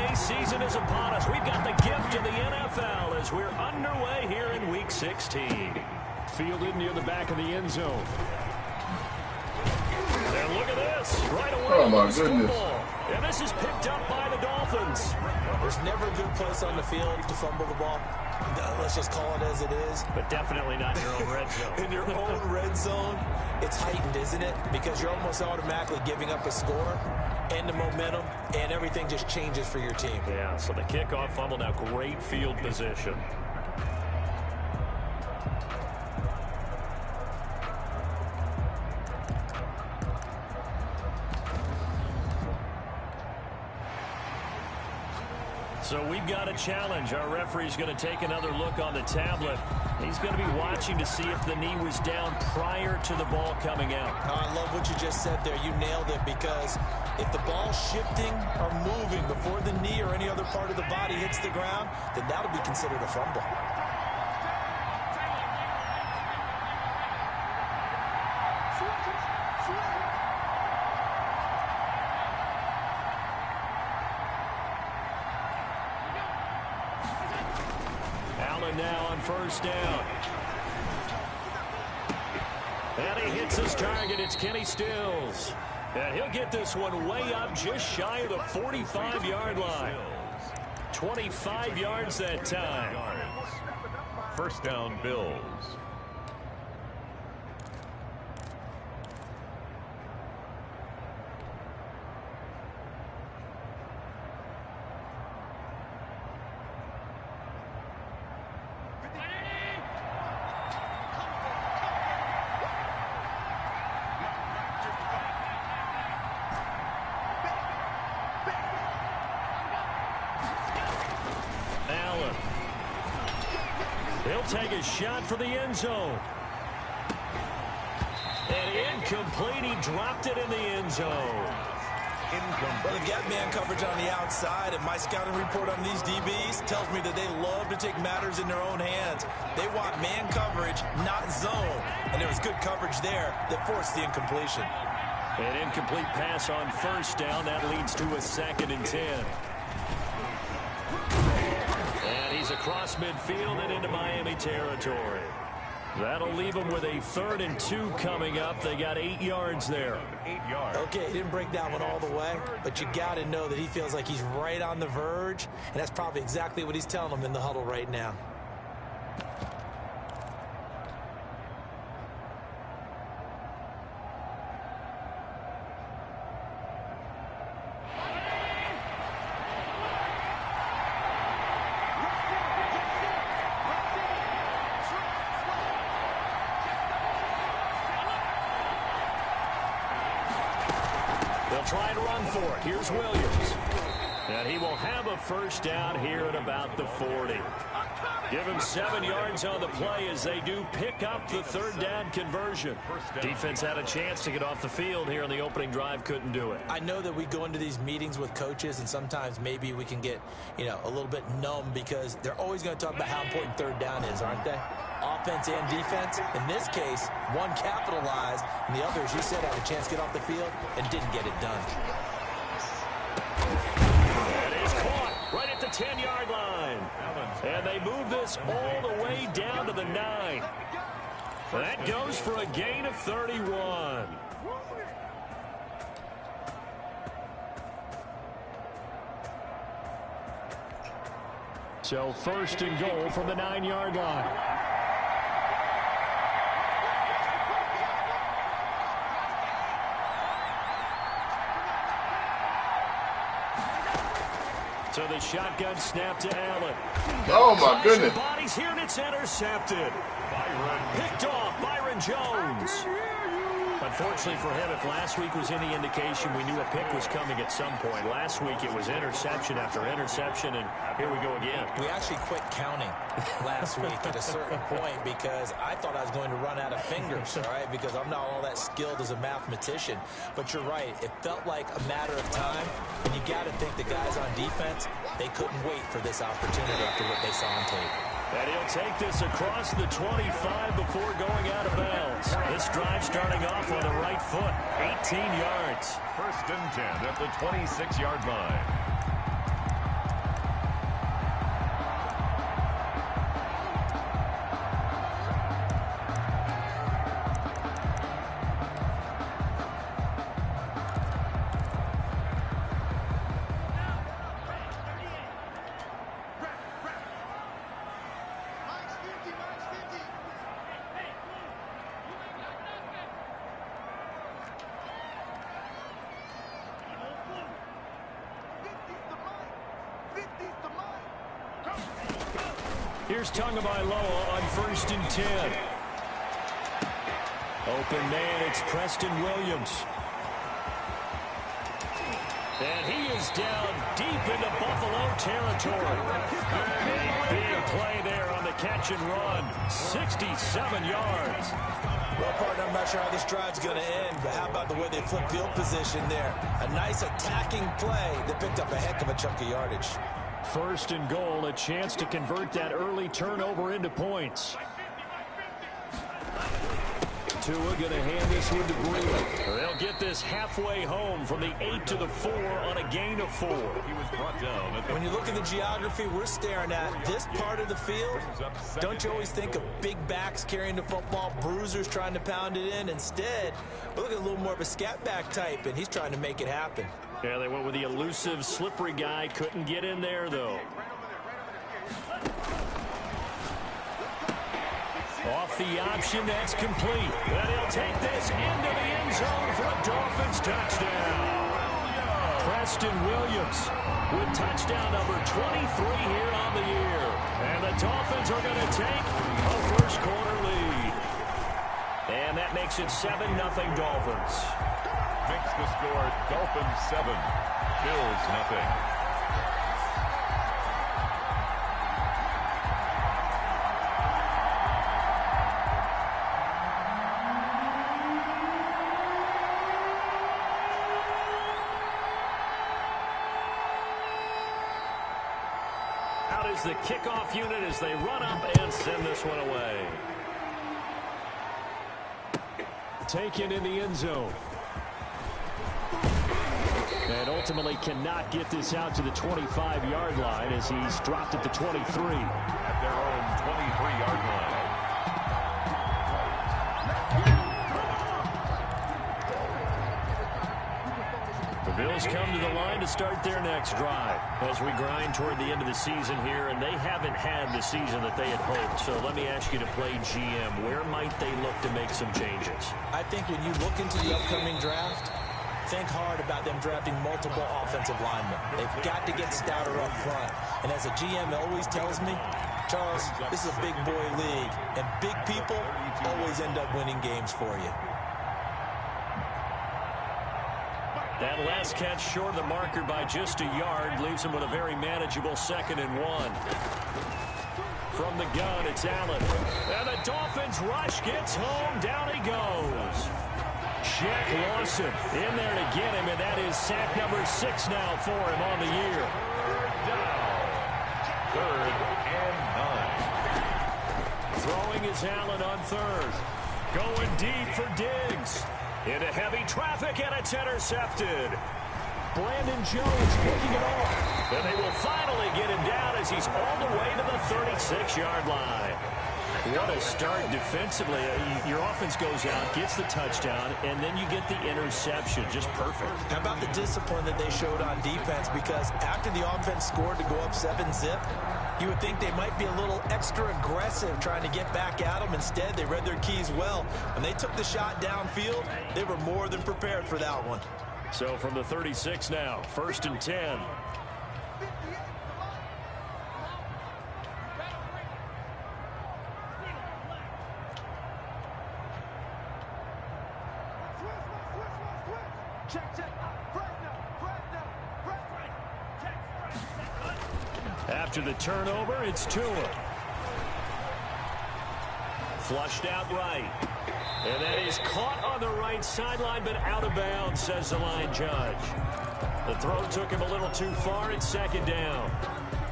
NBA season is upon us. We've got the gift of the NFL as we're underway here in Week 16. Fielded near the back of the end zone. And look at this. Right away. Oh, my goodness. And this is picked up by the Dolphins. There's never a good place on the field to fumble the ball. Let's just call it as it is. But definitely not in your own red zone. In your own red zone, it's heightened, isn't it? Because you're almost automatically giving up a score and the momentum, and everything just changes for your team. Yeah, so the kickoff fumble, now great field position. So we've got a challenge. Our referee's going to take another look on the tablet. He's going to be watching to see if the knee was down prior to the ball coming out. I love what you just said there. You nailed it, because if the ball's shifting or moving before the knee or any other part of the body hits the ground, then that'll be considered a fumble. Now on first down. And he hits his target. It's Kenny Stills. And he'll get this one way up just shy of the 45-yard line. 25 yards that time. First down, Bills. He'll take a shot for the end zone. And incomplete. He dropped it in the end zone. Well, they've got man coverage on the outside, and my scouting report on these DBs tells me that they love to take matters in their own hands. They want man coverage, not zone. And there was good coverage there that forced the incompletion. An incomplete pass on first down. That leads to a 2nd and 10. And he's across midfield and into Miami territory. That'll leave them with a 3rd and 2 coming up. They got 8 yards there. 8 yards. Okay, he didn't break that one all the way, but you got to know that he feels like he's right on the verge, and that's probably exactly what he's telling them in the huddle right now. Try to run for it. Here's Williams. And he will have a first down here at about the 40. Give him 7 yards on the play as they do pick up the 3rd down conversion. Defense had a chance to get off the field here in the opening drive. Couldn't do it. I know that we go into these meetings with coaches, and sometimes maybe we can get, a little bit numb because they're always going to talk about how important 3rd down is, aren't they? Offense and defense. In this case, one capitalized, and the other, as you said, had a chance to get off the field and didn't get it done. And he's caught right at the 10-yard line. And they move this all the way down to the 9. That goes for a gain of 31. So 1st and goal from the 9-yard line. So the shotgun snap to Allen. Oh, my goodness. Bodies here, and it's intercepted. Picked off Byron Jones. Unfortunately for him, if last week was any indication, we knew a pick was coming at some point. Last week it was interception after interception, and here we go again. We actually quit counting last week at a certain point because I thought I was going to run out of fingers, all right, because I'm not all that skilled as a mathematician. But you're right. It felt like a matter of time, and you got to think the guys on defense, they couldn't wait for this opportunity after what they saw on tape. And he'll take this across the 25 before going out of bounds. This drive starting off on the right foot. 18 yards. 1st and 10 at the 26-yard line. Here's Tagovailoa on 1st and 10. Open man, it's Preston Williams. And he is down deep into Buffalo territory. A big play there on the catch and run. 67 yards. Well, partner, I'm not sure how this drive's going to end, but how about the way they flip field position there? A nice attacking play that picked up a heck of a chunk of yardage. 1st and goal, a chance to convert that early turnover into points. Tua going to hand this one to Breida. They'll get this halfway home from the 8 to the 4 on a gain of 4. He was brought down. When you look at the geography we're staring at, this part of the field, don't you always think of big backs carrying the football, bruisers trying to pound it in? Instead, we're looking at a little more of a scat back type, and he's trying to make it happen. Yeah, they went with the elusive, slippery guy. Couldn't get in there, though. Off the option, that's complete. And he'll take this into the end zone for a Dolphins touchdown. Preston Williams with touchdown number 23 here on the year. And the Dolphins are going to take a first quarter lead. And that makes it 7-0 Dolphins. Makes the score Dolphins 7, Bills nothing. Out is the kickoff unit as they run up and send this one away. Taken in the end zone. And ultimately cannot get this out to the 25-yard line as he's dropped at the 23. At their own 23-yard line. The Bills come to the line to start their next drive as we grind toward the end of the season here, and they haven't had the season that they had hoped. So let me ask you to play GM. Where might they look to make some changes? I think when you look into the upcoming draft, think hard about them drafting multiple offensive linemen. They've got to get stouter up front. And as a GM always tells me, Charles, this is a big boy league, and big people always end up winning games for you. That last catch short of the marker by just a yard leaves him with a very manageable 2nd and 1. From the gun, it's Allen. And the Dolphins rush gets home. Down he goes. Jack Lawson in there to get him, and that is sack number 6 now for him on the year. Third and 9. Throwing is Allen on 3rd. Going deep for Diggs. Into heavy traffic, and it's intercepted. Brandon Jones picking it off. And they will finally get him down as he's all the way to the 36-yard line. What a start defensively. Your offense goes out, gets the touchdown, and then you get the interception. Just perfect. How about the discipline that they showed on defense? Because after the offense scored to go up 7-zip, you would think they might be a little extra aggressive trying to get back at them. Instead, they read their keys well. When they took the shot downfield, they were more than prepared for that one. So from the 36 now, 1st and 10. After the turnover, it's Tua. Flushed out right. And that is caught on the right sideline, but out of bounds, says the line judge. The throw took him a little too far. It's 2nd down.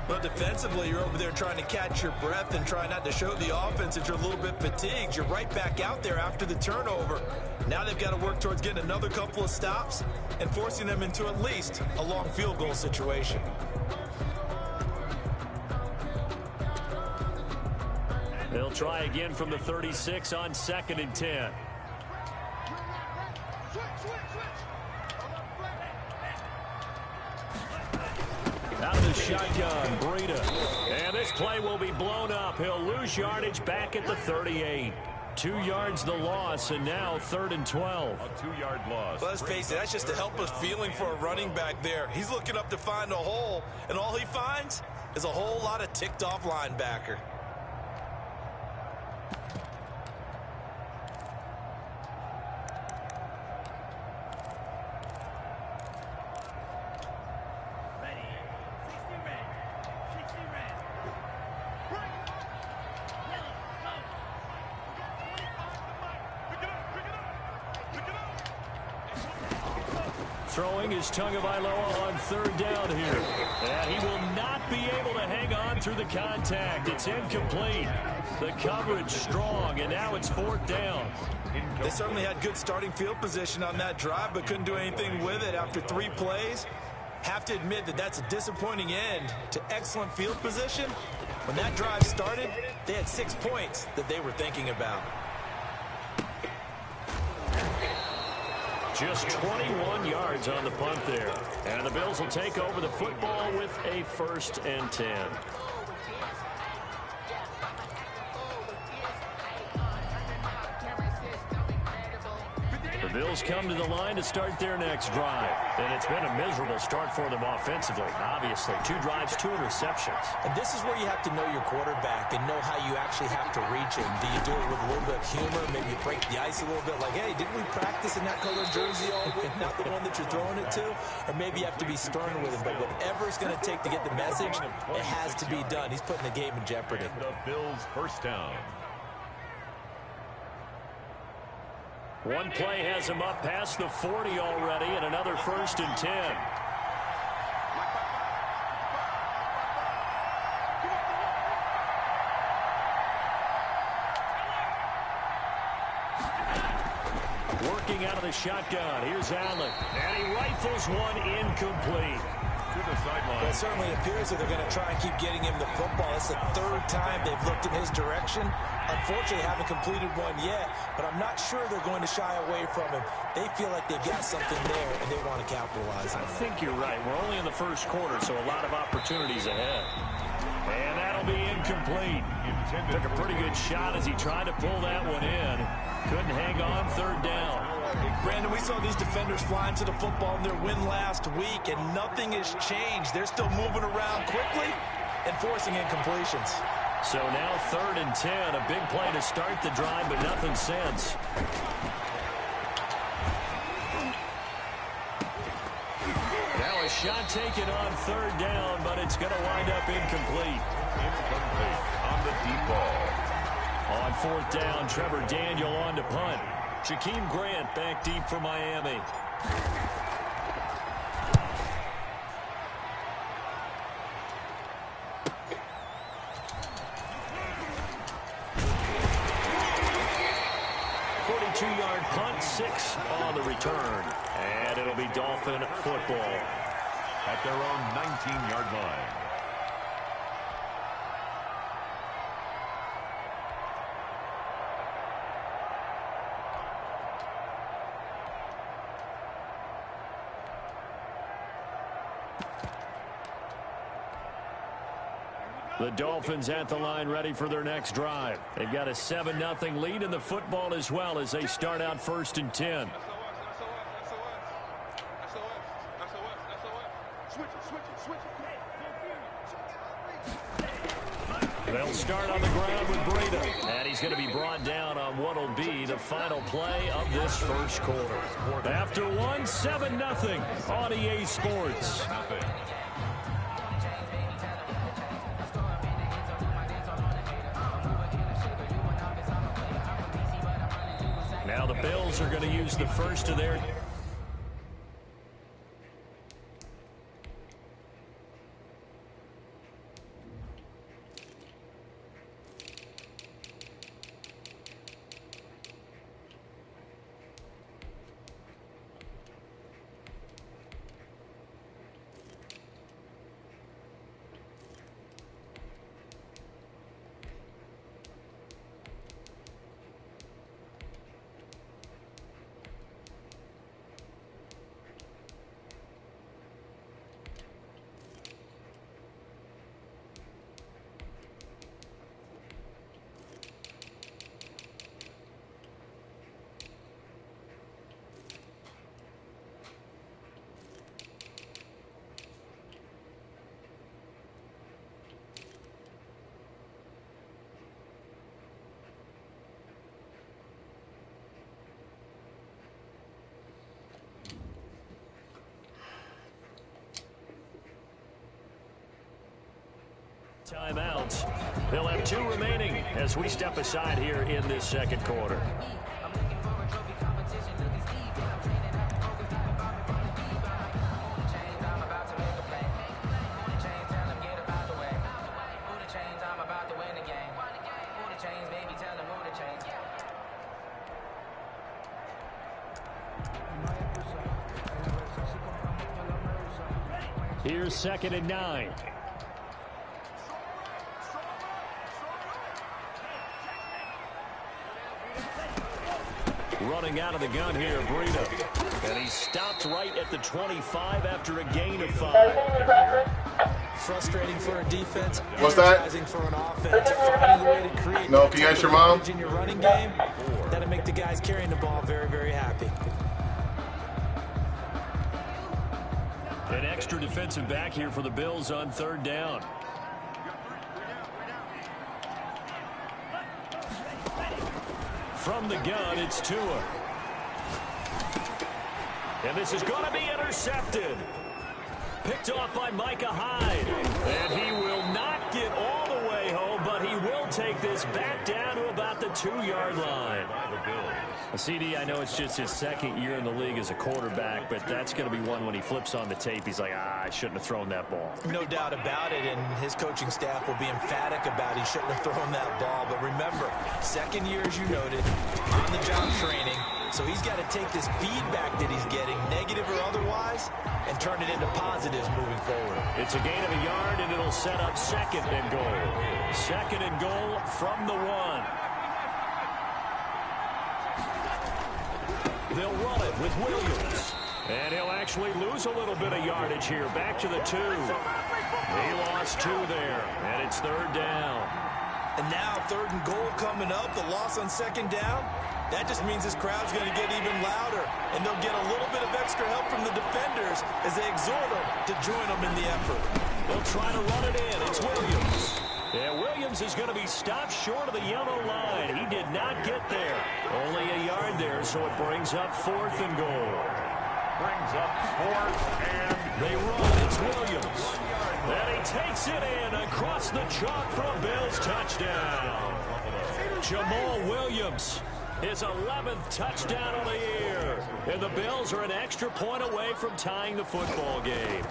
Well, defensively, you're over there trying to catch your breath and try not to show the offense that you're a little bit fatigued. You're right back out there after the turnover. Now they've got to work towards getting another couple of stops and forcing them into at least a long field goal situation. They'll try again from the 36 on 2nd and 10. Out of the shotgun, Breida. And this play will be blown up. He'll lose yardage back at the 38. 2 yards the loss, and now 3rd and 12. A 2-yard loss. Well, let's face it, that's just a helpless feeling for a running back there. He's looking up to find a hole, and all he finds is a whole lot of ticked-off linebacker. Throwing is Tagovailoa on third down here. And he will not be able to hang on through the contact. It's incomplete. The coverage strong, and now it's fourth down. They certainly had good starting field position on that drive, but couldn't do anything with it after 3 plays. Have to admit that that's a disappointing end to excellent field position. When that drive started, they had 6 points that they were thinking about. Just 21 yards on the punt there. And the Bills will take over the football with a 1st and 10. The Bills come to the line to start their next drive. And it's been a miserable start for them offensively, obviously. 2 drives, 2 interceptions. And this is where you have to know your quarterback and know how you actually have to reach him. Do you do it with a little bit of humor? Maybe you break the ice a little bit like, hey, didn't we practice in that colored jersey all week? Not the one that you're throwing it to? Or maybe you have to be stern with him. But whatever it's going to take to get the message, it has to be done. He's putting the game in jeopardy. The Bills' first down. One play has him up past the 40 already, and another 1st and 10. Working out of the shotgun. Here's Allen. And he rifles one incomplete. To the sideline. Well, it certainly appears that they're going to try and keep getting him the football. It's the 3rd time they've looked in his direction. Unfortunately, haven't completed one yet, but I'm not sure they're going to shy away from him. They feel like they've got something there, and they want to capitalize on it. I think you're right. We're only in the 1st quarter, so a lot of opportunities ahead. And that'll be incomplete. Took a pretty good shot as he tried to pull that one in. Couldn't hang on 3rd down. Brandon, we saw these defenders flying to the football in their win last week, and nothing has changed. They're still moving around quickly and forcing incompletions. So now 3rd and 10, a big play to start the drive, but nothing since. Now a shot taken on 3rd down, but it's going to wind up incomplete. Incomplete on the deep ball. On 4th down, Trevor Daniel on to punt. Jakeem Grant back deep for Miami. Yard punt, 6 on the return. And it'll be Dolphin football. At their own 19-yard line. The Dolphins at the line ready for their next drive. They've got a 7-0 lead in the football as well as they start out 1st and 10. They'll start on the ground with Breda. And he's going to be brought down on what will be the final play of this 1st quarter. After 7-0 on EA Sports. Now the Bills are going to use the first of their... Timeouts. They'll have 2 remaining as we step aside here in this 2nd quarter. Here's 2nd and 9. Running out of the gun here, Breida. And he stopped right at the 25 after a gain of 5. Frustrating for a defense. What's that? Energizing for an offense. Finding a way to create No, can you ask your mom? in your running game. That'll make the guys carrying the ball very, very happy. An extra defensive back here for the Bills on 3rd down. From the gun, it's Tua. And this is going to be intercepted. Picked off by Micah Hyde. And he will not get all the way home, but he will take this back down to about the 2-yard line. CD, I know it's just his 2nd year in the league as a quarterback, but that's going to be one when he flips on the tape, he's like, I shouldn't have thrown that ball. No doubt about it, and his coaching staff will be emphatic about he shouldn't have thrown that ball. But remember, 2nd year, as you noted, on-the-job training, so he's got to take this feedback that he's getting, negative or otherwise, and turn it into positives moving forward. It's a gain of a yard, and it'll set up 2nd and goal. 2nd and goal from the 1. They'll run it with Williams. And he'll actually lose a little bit of yardage here. Back to the 2. He lost 2 there. And it's 3rd down. And now 3rd and goal coming up. The loss on 2nd down. That just means this crowd's going to get even louder. And they'll get a little bit of extra help from the defenders as they exhort them to join them in the effort. They'll try to run it in. It's Williams. Yeah, Williams is going to be stopped short of the yellow line. He did not get there. Only a yard there, so it brings up 4th and goal. Brings up 4th and they run. It's Williams. And he takes it in across the chalk for a Bills touchdown. Jamal Williams, his 11th touchdown of the year. And the Bills are an extra point away from tying the football game.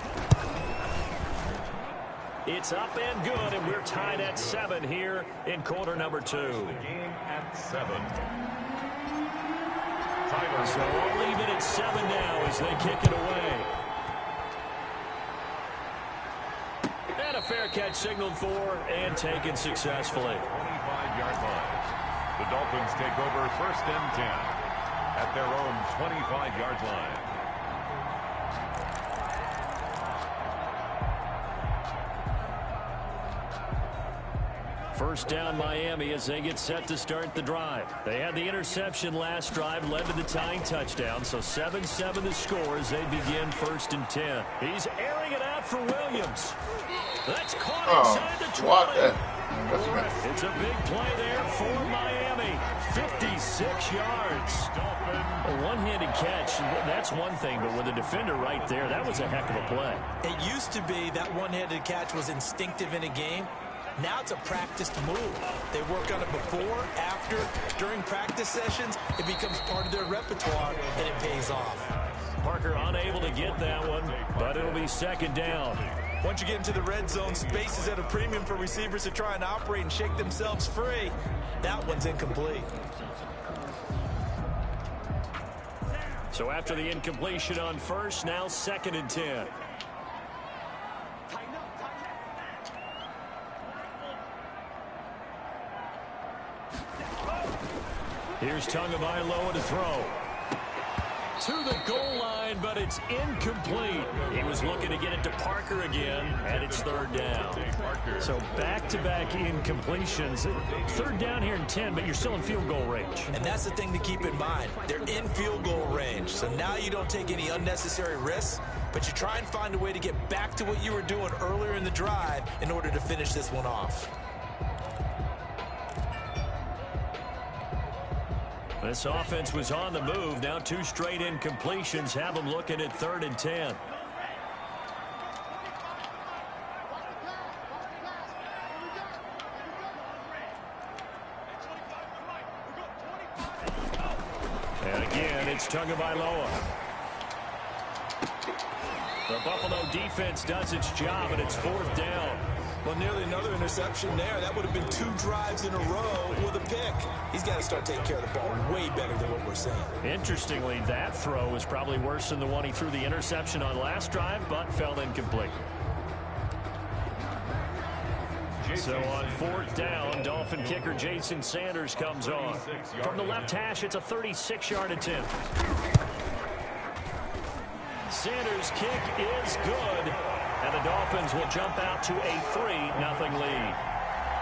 It's up and good, and we're tied at 7 here in quarter number 2. game at 7. So we'll leave it at 7 now as they kick it away. And a fair catch signaled for and taken successfully. 25-yard line. The Dolphins take over 1st and 10 at their own 25-yard line. First down Miami as they get set to start the drive. They had the interception last drive, led to the tying touchdown. So 7-7 the score as they begin 1st and 10. He's airing it out for Williams. That's caught inside the 20. It's a big play there for Miami. 56 yards. A one-handed catch, that's one thing, but with a defender right there, that was a heck of a play. It used to be that one-handed catch was instinctive in a game. Now it's a practiced move. They work on it before, after, during practice sessions. It becomes part of their repertoire, and it pays off. Parker unable to get that one, but it'll be 2nd down. Once you get into the red zone, space is at a premium for receivers to try and operate and shake themselves free. That one's incomplete. So after the incompletion on 1st, now 2nd and 10. Here's Tagovailoa to throw. To the goal line, but it's incomplete. He was looking to get it to Parker again, and it's 3rd down. So back-to-back incompletions. 3rd down here in 10, but you're still in field goal range. And that's the thing to keep in mind. They're in field goal range. So now you don't take any unnecessary risks, but you try and find a way to get back to what you were doing earlier in the drive in order to finish this one off. This offense was on the move. Now 2 straight incompletions have them looking at 3rd and 10. And again, it's Tagovailoa. The Buffalo defense does its job, and it's 4th down. Well, nearly another interception there. That would have been 2 drives in a row with a pick. He's got to start taking care of the ball way better than what we're seeing. Interestingly, that throw was probably worse than the one he threw the interception on last drive, but fell incomplete. So on 4th down, Dolphin kicker Jason Sanders comes on. From the left hash, it's a 36-yard attempt. Sanders' kick is good, and the Dolphins will jump out to a 3-0 lead.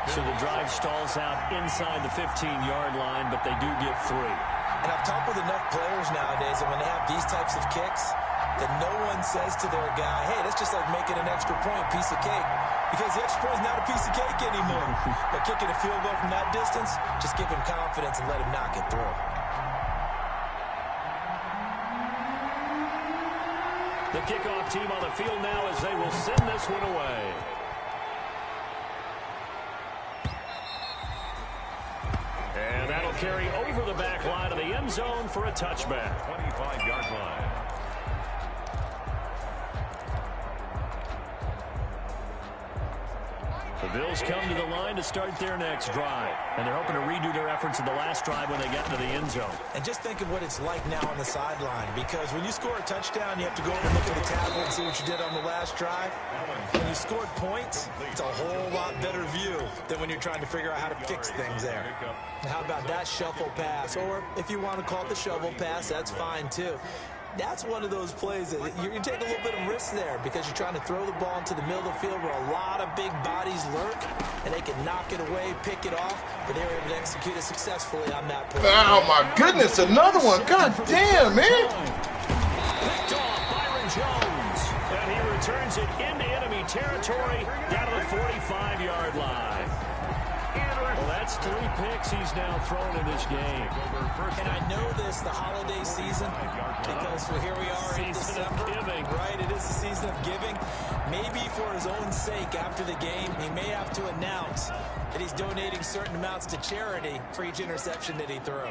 So the drive stalls out inside the 15-yard line, but they do get 3. And I've talked with enough players nowadays, and when they have these types of kicks, that no one says to their guy, hey, that's just like making an extra point, piece of cake. Because the extra point is not a piece of cake anymore. But kicking a field goal from that distance, just give him confidence and let him knock it through. The kickoff team on the field now as they will send this one away. And that'll carry over the back line of the end zone for a touchback. 25-yard line. The Bills come to the line to start their next drive. And they're hoping to redo their efforts in the last drive when they got into the end zone. And just think of what it's like now on the sideline. Because when you score a touchdown, you have to go over and look at the tablet and see what you did on the last drive. When you scored points, it's a whole lot better view than when you're trying to figure out how to fix things there. And how about that shuffle pass? Or if you want to call it the shovel pass, that's fine too. That's one of those plays that you take a little bit of risk there because you're trying to throw the ball into the middle of the field where a lot of big bodies lurk, and they can knock it away, pick it off, but they were able to execute it successfully on that play. Oh, my goodness, another one. God damn, man. Picked off Byron Jones, and he returns it into enemy territory down to the 45-yard line. Well, that's 3 picks he's now thrown in this game. And I know this, the holiday season, because here we are in December. Right, it is the season of giving. Maybe for his own sake, after the game, he may have to announce that he's donating certain amounts to charity for each interception that he threw.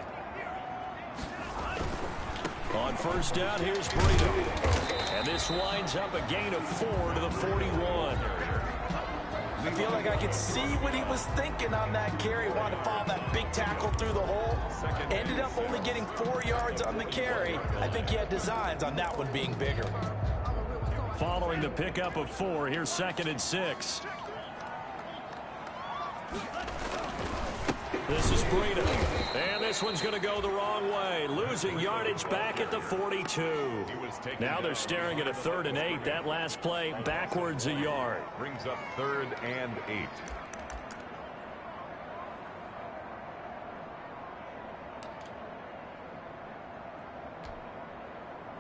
On 1st down, here's Brito. And this winds up a gain of 4 to the 41. I feel like I could see what he was thinking on that carry. Wanted to follow that big tackle through the hole. Ended up only getting 4 yards on the carry. I think he had designs on that one being bigger. Following the pickup of 4, here's 2nd and 6. This is Brito. And this one's going to go the wrong way. Losing yardage back at the 42. Now they're staring at a 3rd and 8. That last play backwards a yard. Brings up 3rd and 8.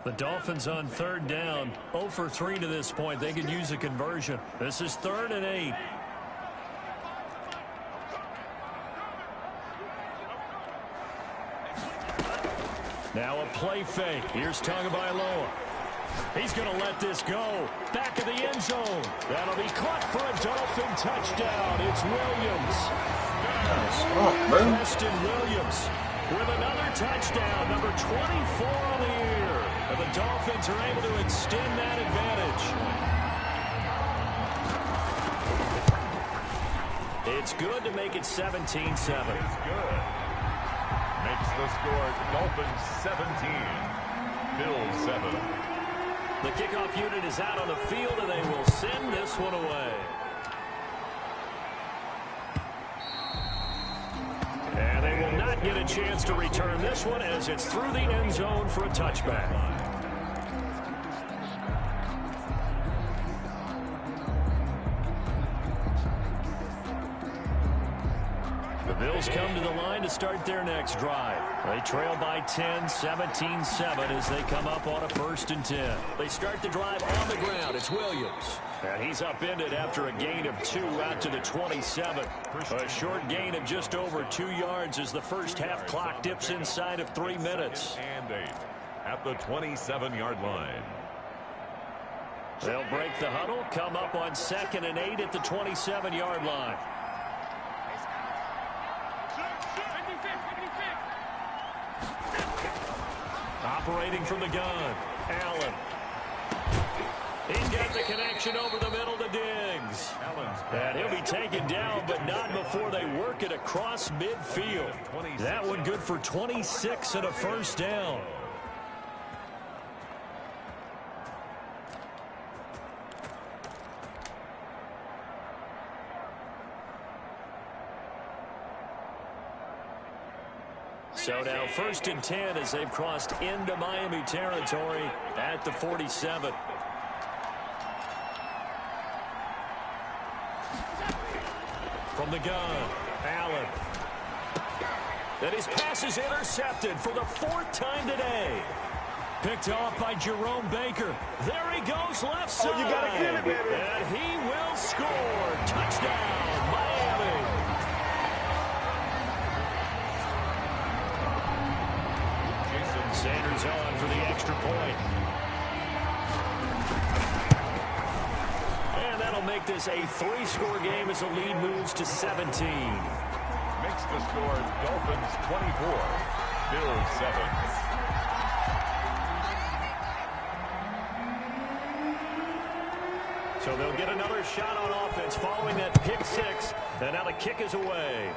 The Dolphins on 3rd down. 0 for 3 to this point. They could use a conversion. This is 3rd and 8. Now a play fake. Here's Tagovailoa. He's going to let this go. Back of the end zone. That'll be caught for a Dolphin touchdown. It's Williams. Preston Williams with another touchdown. Number 24 on the year. And the Dolphins are able to extend that advantage. It's good to make it 17-7. It's good. Makes the score Dolphins 17, Bills 7. The kickoff unit is out on the field, and they will send this one away. And they will not get a chance to return this one as it's through the end zone for a touchback. The Bills come to the line to start their next drive. They trail by 10, 17-7 as they come up on a 1st and 10. They start the drive on the ground. It's Williams. And he's upended after a gain of 2 out to the 27. A short gain of just over 2 yards as the first half clock dips inside of 3 minutes. And 8 at the 27-yard line. They'll break the huddle, come up on 2nd and 8 at the 27-yard line. Operating from the gun, Allen. He's got the connection over the middle to Diggs. And he'll across midfield. That one good for 26 and a first down. So now 1st and 10 as they've crossed into Miami territory at the 47. From the gun, Allen. And his pass is intercepted for the 4th time today. Picked off by Jerome Baker. There he goes left side. Oh, you got to get it, baby. And he will score. Touchdown, Miami. Sanders on for the extra point. And that'll make this a 3-score game as the lead moves to 17. Makes the score Dolphins 24, Bills 7. So they'll get another shot on offense following that pick 6. And now the kick is away.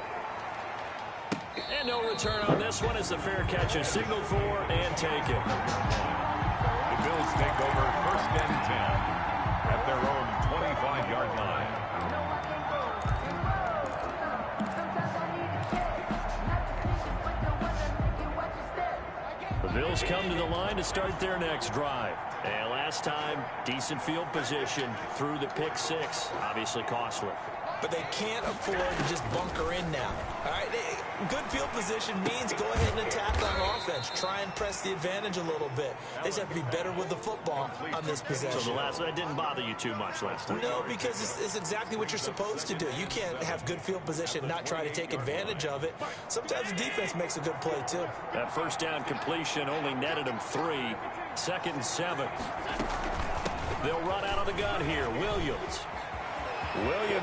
And no return on this one as the fair catch is signaled for and taken. The Bills take over 1st and 10 at their own 25-yard line. The Bills come to the line to start their next drive. And last time, decent field position through the pick 6. Obviously costly. But they can't afford to just bunker in now. All right, good field position means go ahead and attack on offense. Try and press the advantage a little bit. They just have to be better with the football on this possession. So that didn't bother you too much last time? No, because it's exactly what you're supposed to do. You can't have good field position and not try to take advantage of it. Sometimes the defense makes a good play, too. That first down completion only netted him 3. 2nd and 7. They'll run out of the gun here. Williams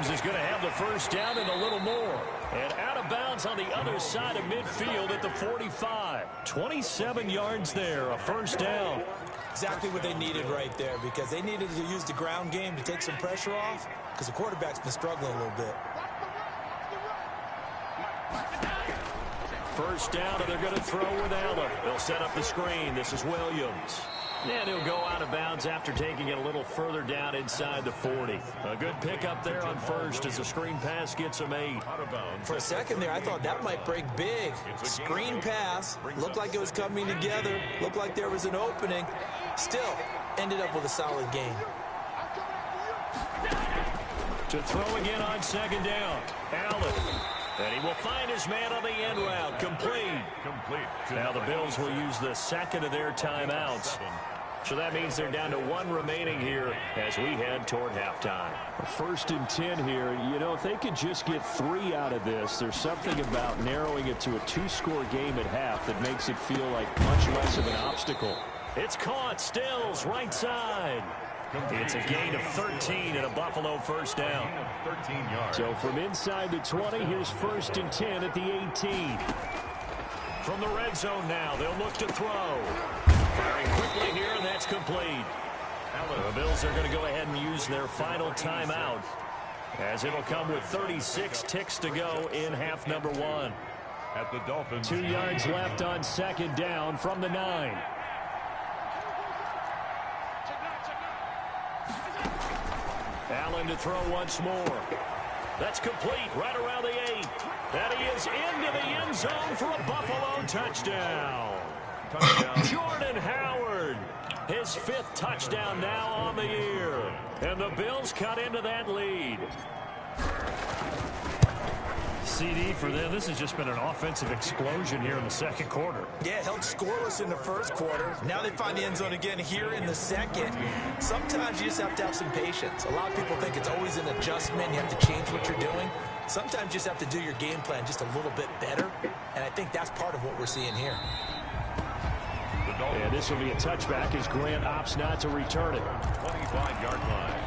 is going to have the first down and a little more. And out of bounds on the other side of midfield at the 45. 27 yards there, a first down. Exactly what they needed right there, because they needed to use the ground game to take some pressure off, because the quarterback's been struggling a little bit. First down, and they're going to throw with Allen. They'll set up the screen. This is Williams. And he'll go out of bounds after taking it a little further down inside the 40. A good pickup there on first as the screen pass gets him 8. For a second there, I thought that might break big. Screen pass. Looked like it was coming together. Looked like there was an opening. Still, ended up with a solid game. To throw again on 2nd down. Allen. And he will find his man on the end route. Complete. Now the Bills will use the 2nd of their timeouts. So that means they're down to 1 remaining here as we head toward halftime. 1st and 10 here. You know, if they could just get 3 out of this, there's something about narrowing it to a 2-score game at half that makes it feel like much less of an obstacle. It's caught. Stills right side. It's a gain of 13 and a Buffalo first down. 13 yards. So from inside the 20, here's 1st and 10 at the 18. From the red zone now, they'll look to throw. Firing quickly here, and that's complete. The Bills are going to go ahead and use their final timeout, as it'll come with 36 ticks to go in half number 1. At the Dolphins. 2 yards left on 2nd down from the 9. Allen to throw once more. That's complete right around the 8. And he is into the end zone for a Buffalo touchdown. Jordan Howard, his 5th touchdown now on the year. And the Bills cut into that lead. CD for them. This has just been an offensive explosion here in the 2nd quarter. Yeah, held scoreless in the 1st quarter. Now they find the end zone again here in the 2nd. Sometimes you just have to have some patience. A lot of people think it's always an adjustment. You have to change what you're doing. Sometimes you just have to do your game plan just a little bit better. And I think that's part of what we're seeing here. And this will be a touchback as Grant opts not to return it. 25-yard line.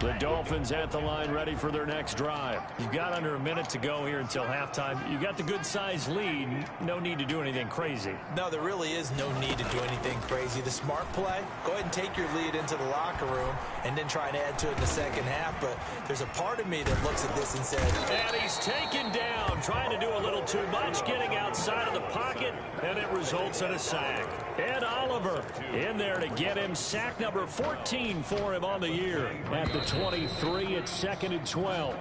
The Dolphins at the line ready for their next drive. You've got under a minute to go here until halftime. You've got the good-sized lead. No need to do anything crazy. No, there really is no need to do anything crazy. The smart play, go ahead and take your lead into the locker room and then try and add to it in the second half. But there's a part of me that looks at this and says, and he's taken down, trying to do a little too much, getting outside of the pocket, and it results in a sack. Ed Oliver in there to get him sack number 14 for him on the year. At the 23, it's 2nd and 12.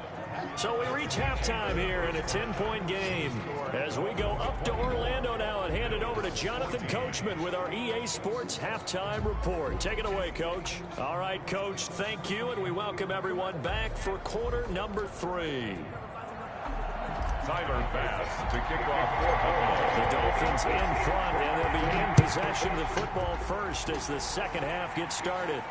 So we reach halftime here in a 10-point game. As we go up to Orlando now and hand it over to Jonathan Coachman with our EA Sports Halftime Report. Take it away, Coach. All right, Coach, thank you, and we welcome everyone back for quarter number 3. Tyler Bass to kick off for Buffalo. The Dolphins in front, and they'll be in possession of the football first as the second half gets started.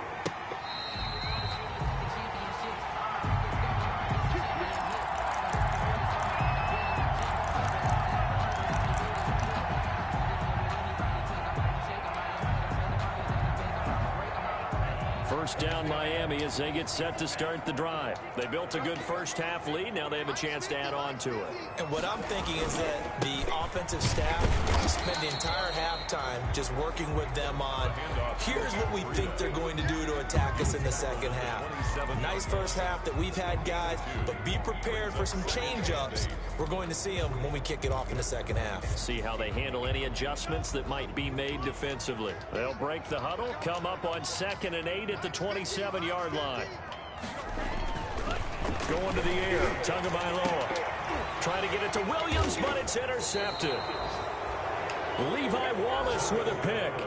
First down Miami as they get set to start the drive. They built a good first half lead. Now they have a chance to add on to it. And what I'm thinking is that the offensive staff spent the entire halftime just working with them on, here's what we think they're going to do to attack us in the second half. Nice first half that we've had, guys, but be prepared for some change-ups. We're going to see them when we kick it off in the second half. See how they handle any adjustments that might be made defensively. They'll break the huddle, come up on 2nd and 8 at the 27-yard line. Going to the air, Tagovailoa. Trying to get it to Williams, but it's intercepted. Levi Wallace with a pick.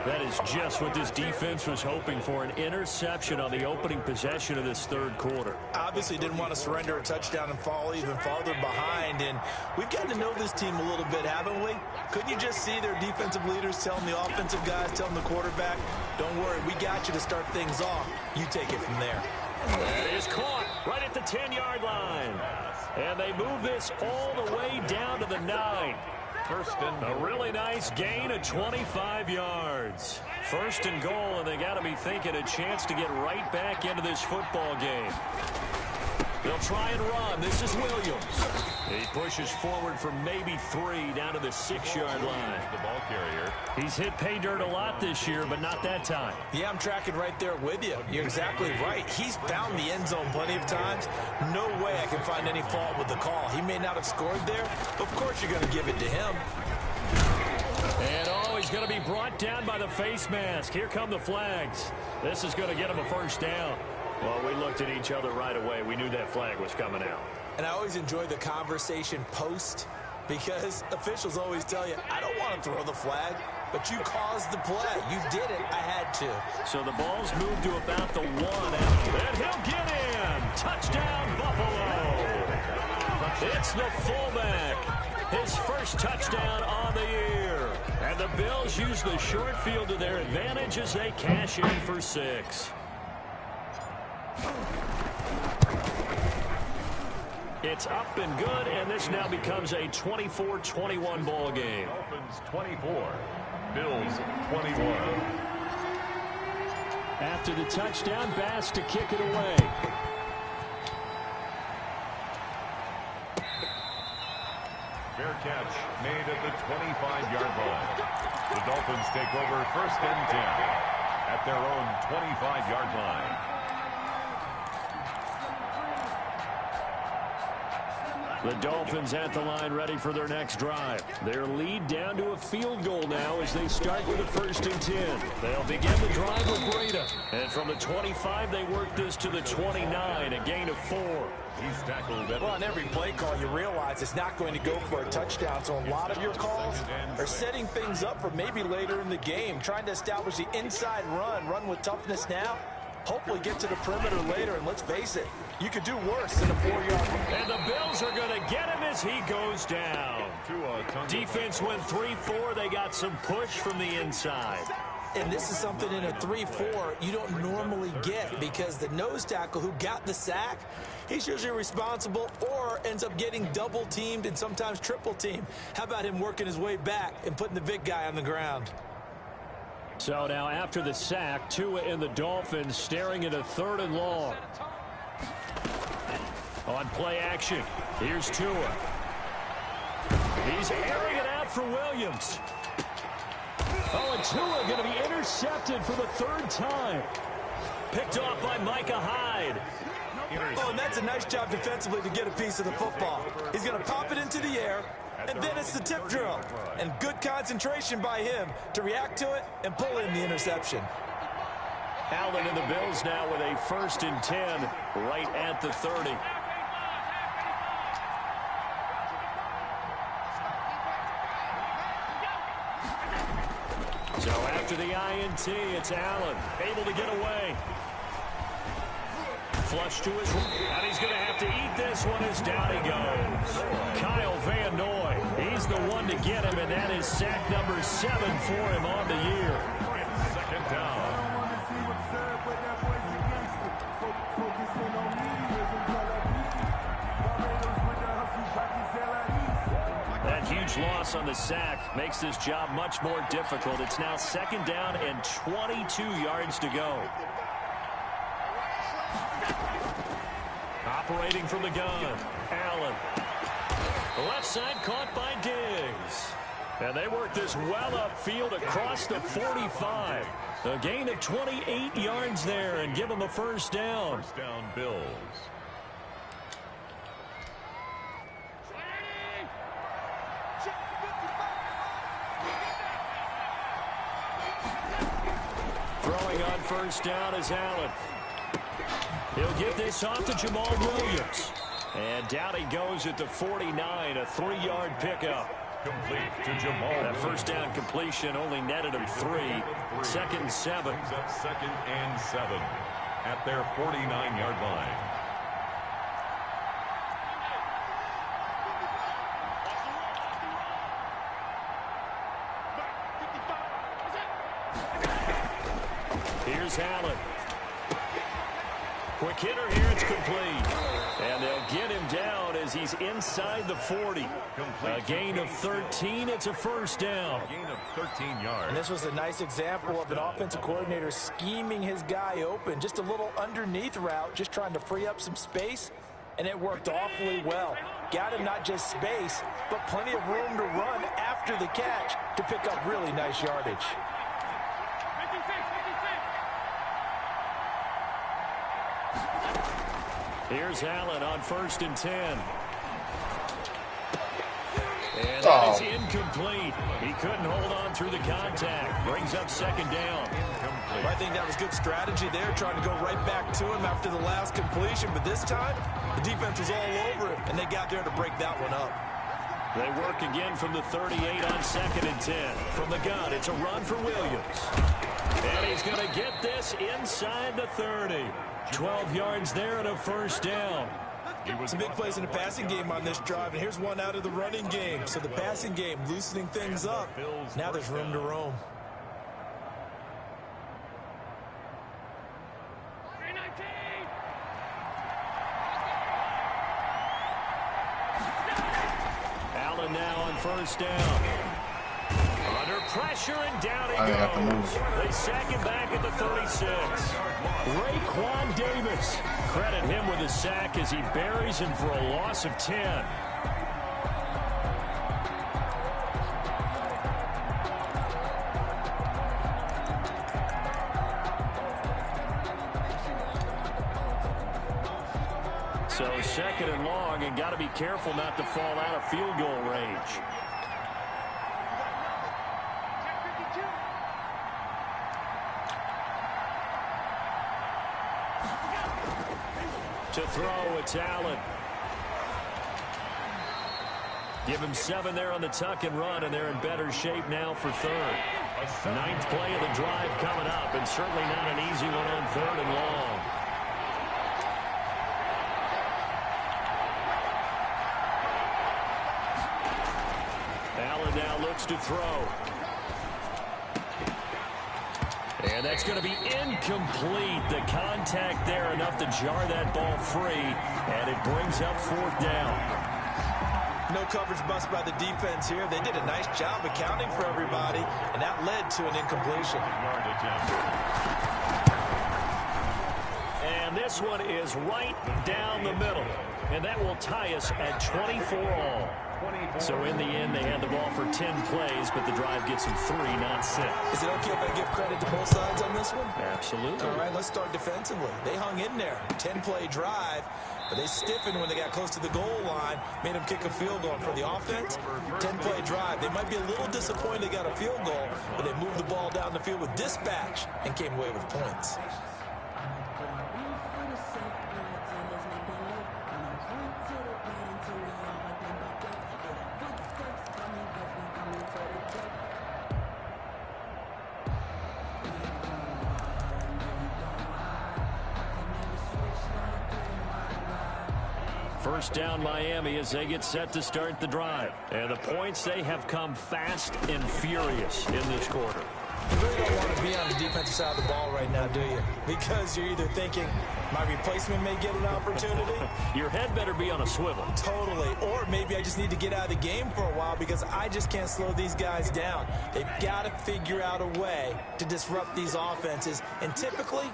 That is just what this defense was hoping for, an interception on the opening possession of this third quarter. Obviously didn't want to surrender a touchdown and fall even farther behind, and we've gotten to know this team a little bit, haven't we? Couldn't you just see their defensive leaders telling the offensive guys, telling the quarterback, don't worry, we got you to start things off. You take it from there. That is caught right at the 10-yard line. And they move this all the way down to the 9. A really nice gain of 25 yards. First and goal, and they got to be thinking a chance to get right back into this football game. They'll try and run. This is Williams. He pushes forward for maybe 3 down to the 6-yard line. The ball carrier. He's hit pay dirt a lot this year, but not that time. Yeah, I'm tracking right there with you. You're exactly right. He's found the end zone plenty of times. No way I can find any fault with the call. He may not have scored there. Of course you're going to give it to him. And he's going to be brought down by the face mask. Here come the flags. This is going to get him a first down. Well, we looked at each other right away. We knew that flag was coming out. And I always enjoy the conversation post because officials always tell you, I don't want to throw the flag, but you caused the play. You did it. I had to. So the ball's moved to about the 1. And he'll get in. Touchdown, Buffalo. It's the fullback. His first touchdown on the year. And the Bills use the short field to their advantage as they cash in for 6. It's up and good, and this now becomes a 24-21 ball game. Dolphins 24, Bills 21. After the touchdown, Bass to kick it away. Fair catch made at the 25-yard line. The Dolphins take over 1st and 10 at their own 25-yard line. The Dolphins at the line ready for their next drive. Their lead down to a field goal now as they start with a 1st and 10. They'll begin the drive with Breda. And from the 25, they work this to the 29, a gain of 4. He's tackled at well, on every play call, you realize it's not going to go for a touchdown. So a lot of your calls are setting things up for maybe later in the game, trying to establish the inside run with toughness now. Hopefully get to the perimeter later, and let's face it, you could do worse than a 4-yard run. And the Bills are going to get him as he goes down. Defense went 3-4. They got some push from the inside. And this is something in a 3-4 you don't normally get because the nose tackle who got the sack, he's usually responsible or ends up getting double-teamed and sometimes triple-teamed. How about him working his way back and putting the big guy on the ground? So now after the sack, Tua and the Dolphins staring at a 3rd and long. On play action, here's Tua. He's airing it out for Williams. Oh, and Tua going to be intercepted for the 3rd time. Picked off by Micah Hyde. Oh, and that's a nice job defensively to get a piece of the football. He's going to pop it into the air, and then it's the tip drill. And good concentration by him to react to it and pull in the interception. Allen and the Bills now with a 1st and 10 right at the 30. So after the INT, it's Allen able to get away. Flush to his right, and he's going to have to eat this one as down he goes. Kyle Van Noy, he's the one to get him, and that is sack number 7 for him on the year. 2nd down. That huge loss on the sack makes this job much more difficult. It's now 2nd down and 22 yards to go. Operating from the gun, Allen. The left side caught by Diggs. And they work this well upfield across the 45. A gain of 28 yards there and give them a 1st down. 1st down, Bills. Throwing on 1st down is Allen. He'll get this off to Jamal Williams. And down he goes at the 49, a 3-yard pickup. Complete to Jamal. That 1st down completion only netted him 3. 2nd and 7. Brings up 2nd and 7 at their 49-yard line. Here's Allen. Quick hitter here, it's complete. And they'll get him down as he's inside the 40. A gain of 13, it's a 1st down. A gain of 13 yards. And this was a nice example of an offensive coordinator scheming his guy open. Just a little underneath route, just trying to free up some space, and it worked awfully well. Got him not just space, but plenty of room to run after the catch to pick up really nice yardage. Here's Allen on 1st and 10. And that is incomplete. He couldn't hold on through the contact. Brings up 2nd down. Incomplete. I think that was good strategy there, trying to go right back to him after the last completion. But this time, the defense was all over it, and they got there to break that one up. They work again from the 38 on 2nd and 10. From the gun, it's a run for Williams. And he's going to get this inside the 30. 12 yards there and a 1st down. Some big plays in the passing game on this drive, and here's one out of the running game. So the passing game loosening things up. Now there's room to roam. Allen now on 1st down. Under pressure and down he goes. They sack him back at the 36. Raekwon Davis. Credit him with a sack as he buries him for a loss of 10. So 2nd and long, and got to be careful not to fall out of field goal range. To throw, it's Allen. Give him 7 there on the tuck and run, and they're in better shape now for 3rd. 9th play of the drive coming up, and certainly not an easy one on 3rd and long. Allen now looks to throw. And that's going to be incomplete. The contact there enough to jar that ball free, and it brings up 4th down. No coverage bust by the defense here. They did a nice job accounting for everybody, and that led to an incompletion. And this one is right down the middle. And that will tie us at 24 all. So in the end, they had the ball for 10 plays, but the drive gets them 3, not 6. Is it okay if I give credit to both sides on this one? Absolutely. All right, let's start defensively. They hung in there. 10-play drive, but they stiffened when they got close to the goal line, made them kick a field goal. For the offense, 10-play drive. They might be a little disappointed they got a field goal, but they moved the ball down the field with dispatch and came away with points. First down Miami as they get set to start the drive. And the points, they have come fast and furious in this quarter. You really don't want to be on the defensive side of the ball right now, do you? Because you're either thinking, my replacement may get an opportunity. Your head better be on a swivel. Totally. Or maybe I just need to get out of the game for a while because I just can't slow these guys down. They've got to figure out a way to disrupt these offenses. And typically,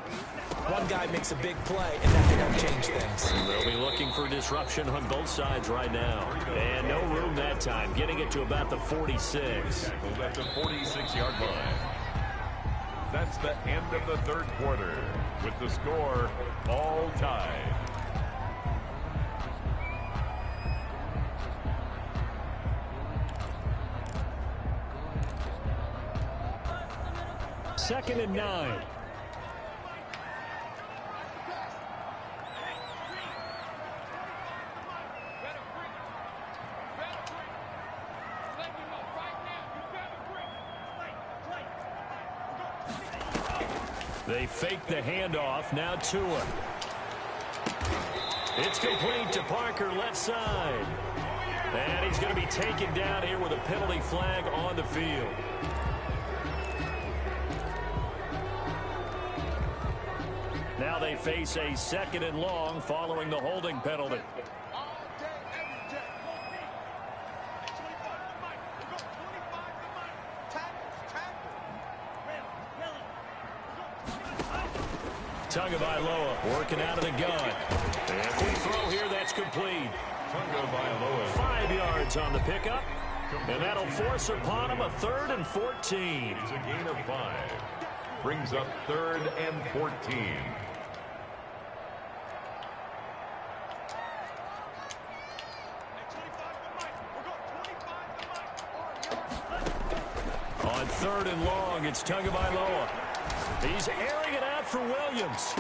one guy makes a big play, and that can help change things. They'll be looking for disruption on both sides right now. And no room that time, getting it to about the 46. At the 46-yard line. That's the end of the third quarter with the score all tied. Second and 9. They fake the handoff. Now Tua. It's complete to Parker, left side. And he's going to be taken down here with a penalty flag on the field. Now they face a second and long following the holding penalty. Tagovailoa working out of the gun. And quick throw here, that's complete. 5 yards on the pickup. And that'll force upon him a 3rd and 14. It's a gain of 5. Brings up 3rd and 14. On 3rd and long, it's Tagovailoa. He's airing it out for Williams.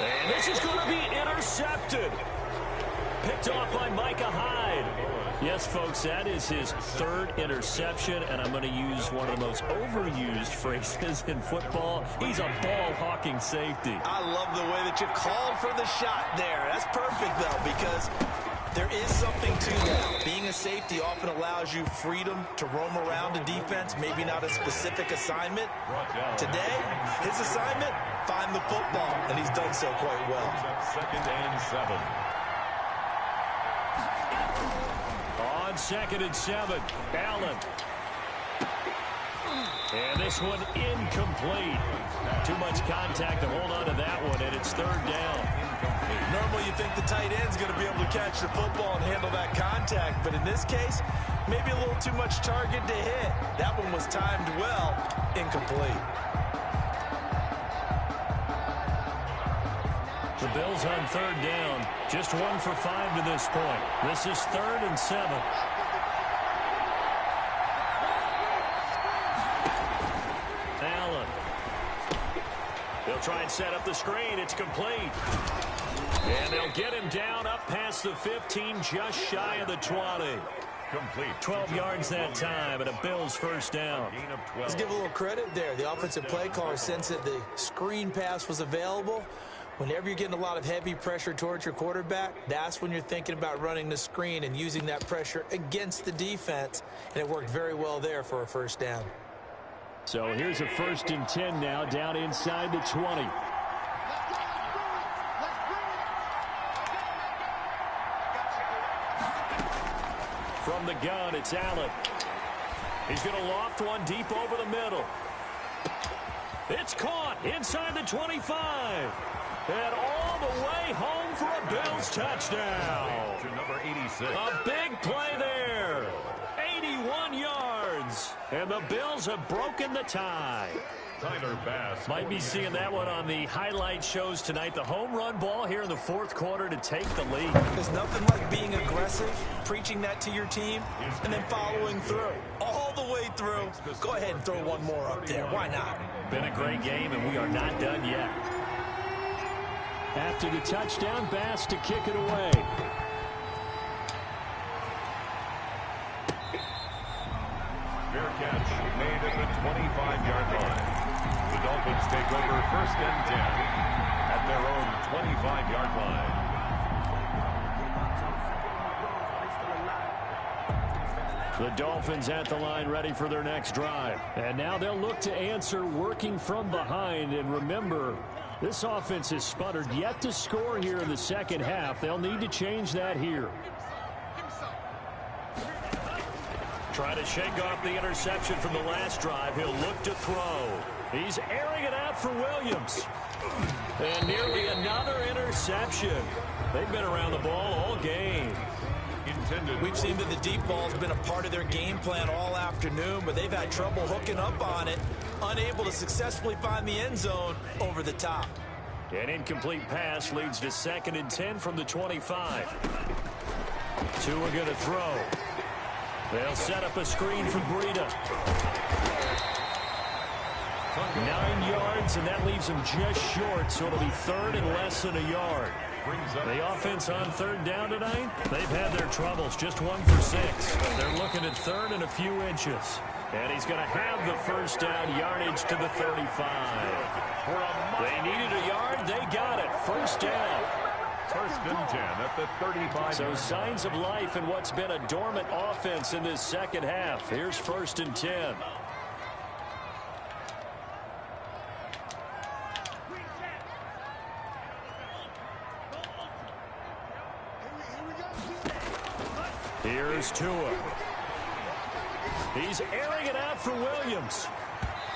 And this is going to be intercepted. Picked off by Micah Hyde. Yes, folks, that is his 3rd interception, and I'm going to use one of the most overused phrases in football. He's a ball-hawking safety. I love the way that you called for the shot there. That's perfect, though, because there is something to that. Being a safety often allows you freedom to roam around a defense, maybe not a specific assignment. Today, his assignment, find the football, and he's done so quite well. 2nd and 7. On 2nd and 7, Allen. And this one incomplete. Too much contact to hold on to that one, and it's 3rd down. Normally you think the tight end's going to be able to catch the football and handle that contact, but in this case, maybe a little too much target to hit. That one was timed well, incomplete. The Bills on 3rd down, just 1 for 5 to this point. This is 3rd and 7. Allen. They'll try and set up the screen. It's complete. And they'll get him down up past the 15, just shy of the 20. Complete. 12 yards that time, and a Bills first down. Let's give a little credit there. The offensive play caller sensed that the screen pass was available. Whenever you're getting a lot of heavy pressure towards your quarterback, that's when you're thinking about running the screen and using that pressure against the defense. And it worked very well there for a first down. So here's a 1st and 10 now, down inside the 20. From the gun, it's Allen. He's going to loft one deep over the middle. It's caught inside the 25. And all the way home for a Bills touchdown. To number 86. A big play there. 81 yards. And the Bills have broken the tie. Tyler Bass. Might be seeing that one on the highlight shows tonight. The home run ball here in the fourth quarter to take the lead. There's nothing like being aggressive, preaching that to your team, and then following through. All the way through. Go ahead and throw one more up there. Why not? Been a great game, and we are not done yet. After the touchdown, Bass to kick it away. Fair catch made at the 25-yard line. The Dolphins take over 1st and 10 at their own 25-yard line. The Dolphins at the line ready for their next drive. And now they'll look to answer working from behind. And remember, this offense has sputtered yet to score here in the second half. They'll need to change that here. Try to shake off the interception from the last drive. He'll look to throw. He's airing it out for Williams. And nearly another interception. They've been around the ball all game. We've seen that the deep ball has been a part of their game plan all afternoon, but they've had trouble hooking up on it, unable to successfully find the end zone over the top. An incomplete pass leads to 2nd and 10 from the 25. Two are going to throw. They'll set up a screen for Breida. 9 yards, and that leaves them just short, so it'll be 3rd and less than a yard. The offense on 3rd down tonight, they've had their troubles, just 1 for 6. They're looking at 3rd and a few inches. And he's going to have the 1st down, yardage to the 35. They needed a yard, they got it. 1st down. 1st and 10 at the 35. So signs of life in what's been a dormant offense in this second half. Here's 1st and 10. Here's Tua. He's airing it out for Williams.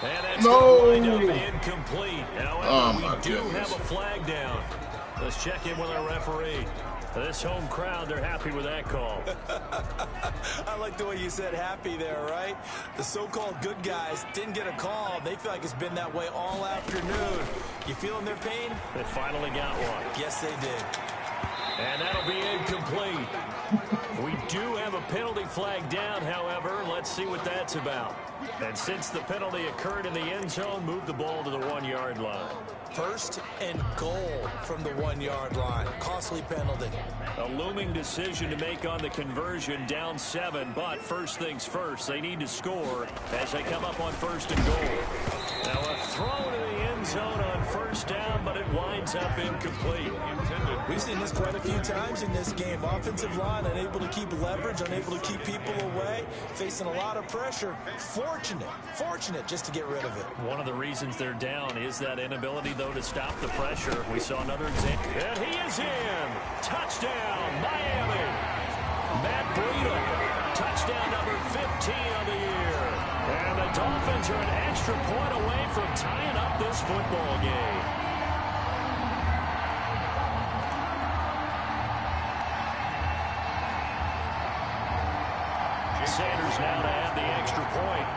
And that's going to wind up incomplete. However, we do have a flag down. Let's check in with our referee. This home crowd, they're happy with that call. I like the way you said happy there, right? The so-called good guys didn't get a call. They feel like it's been that way all afternoon. You feeling their pain? They finally got one. Yes, they did. And that'll be incomplete. We do have a penalty flag down, however. Let's see what that's about. And since the penalty occurred in the end zone, move the ball to the 1-yard line. 1st and goal from the 1-yard line. Costly penalty. A looming decision to make on the conversion, down 7. But first things first, they need to score as they come up on 1st and goal. Now a throw to the end zone on 1st down, but it winds up incomplete. We've seen this quite a few times in this game. Offensive line unable to keep leverage, unable to keep people away, facing a lot of pressure. Fortunate just to get rid of it. One of the reasons they're down is that inability, though, to stop the pressure. We saw another example. And he is in. Touchdown, Miami. Matt Breida. Touchdown number 15 on the year. And the Dolphins are an extra point away from tying up this football game. Sanders now to add the extra point.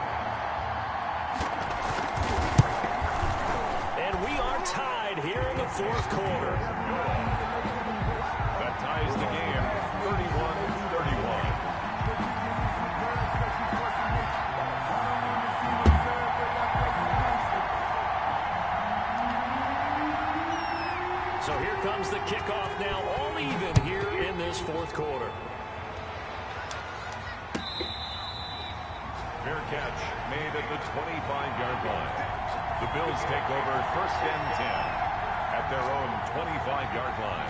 And we are tied here in the 4th quarter. That ties the game 31-31. So here comes the kickoff now, all even here in this 4th quarter. Fair catch made at the 25-yard line. The Bills take over 1st and 10 at their own 25-yard line.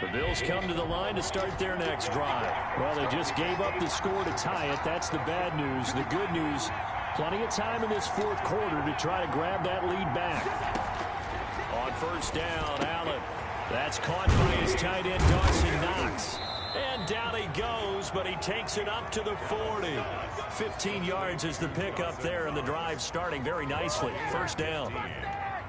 The Bills come to the line to start their next drive. Well, they just gave up the score to tie it. That's the bad news. The good news, plenty of time in this fourth quarter to try to grab that lead back. On first down, Allen. That's caught by his tight end, Dawson Knox. And down he goes, but he takes it up to the 40. 15 yards is the pickup there, and the drive starting very nicely. First down.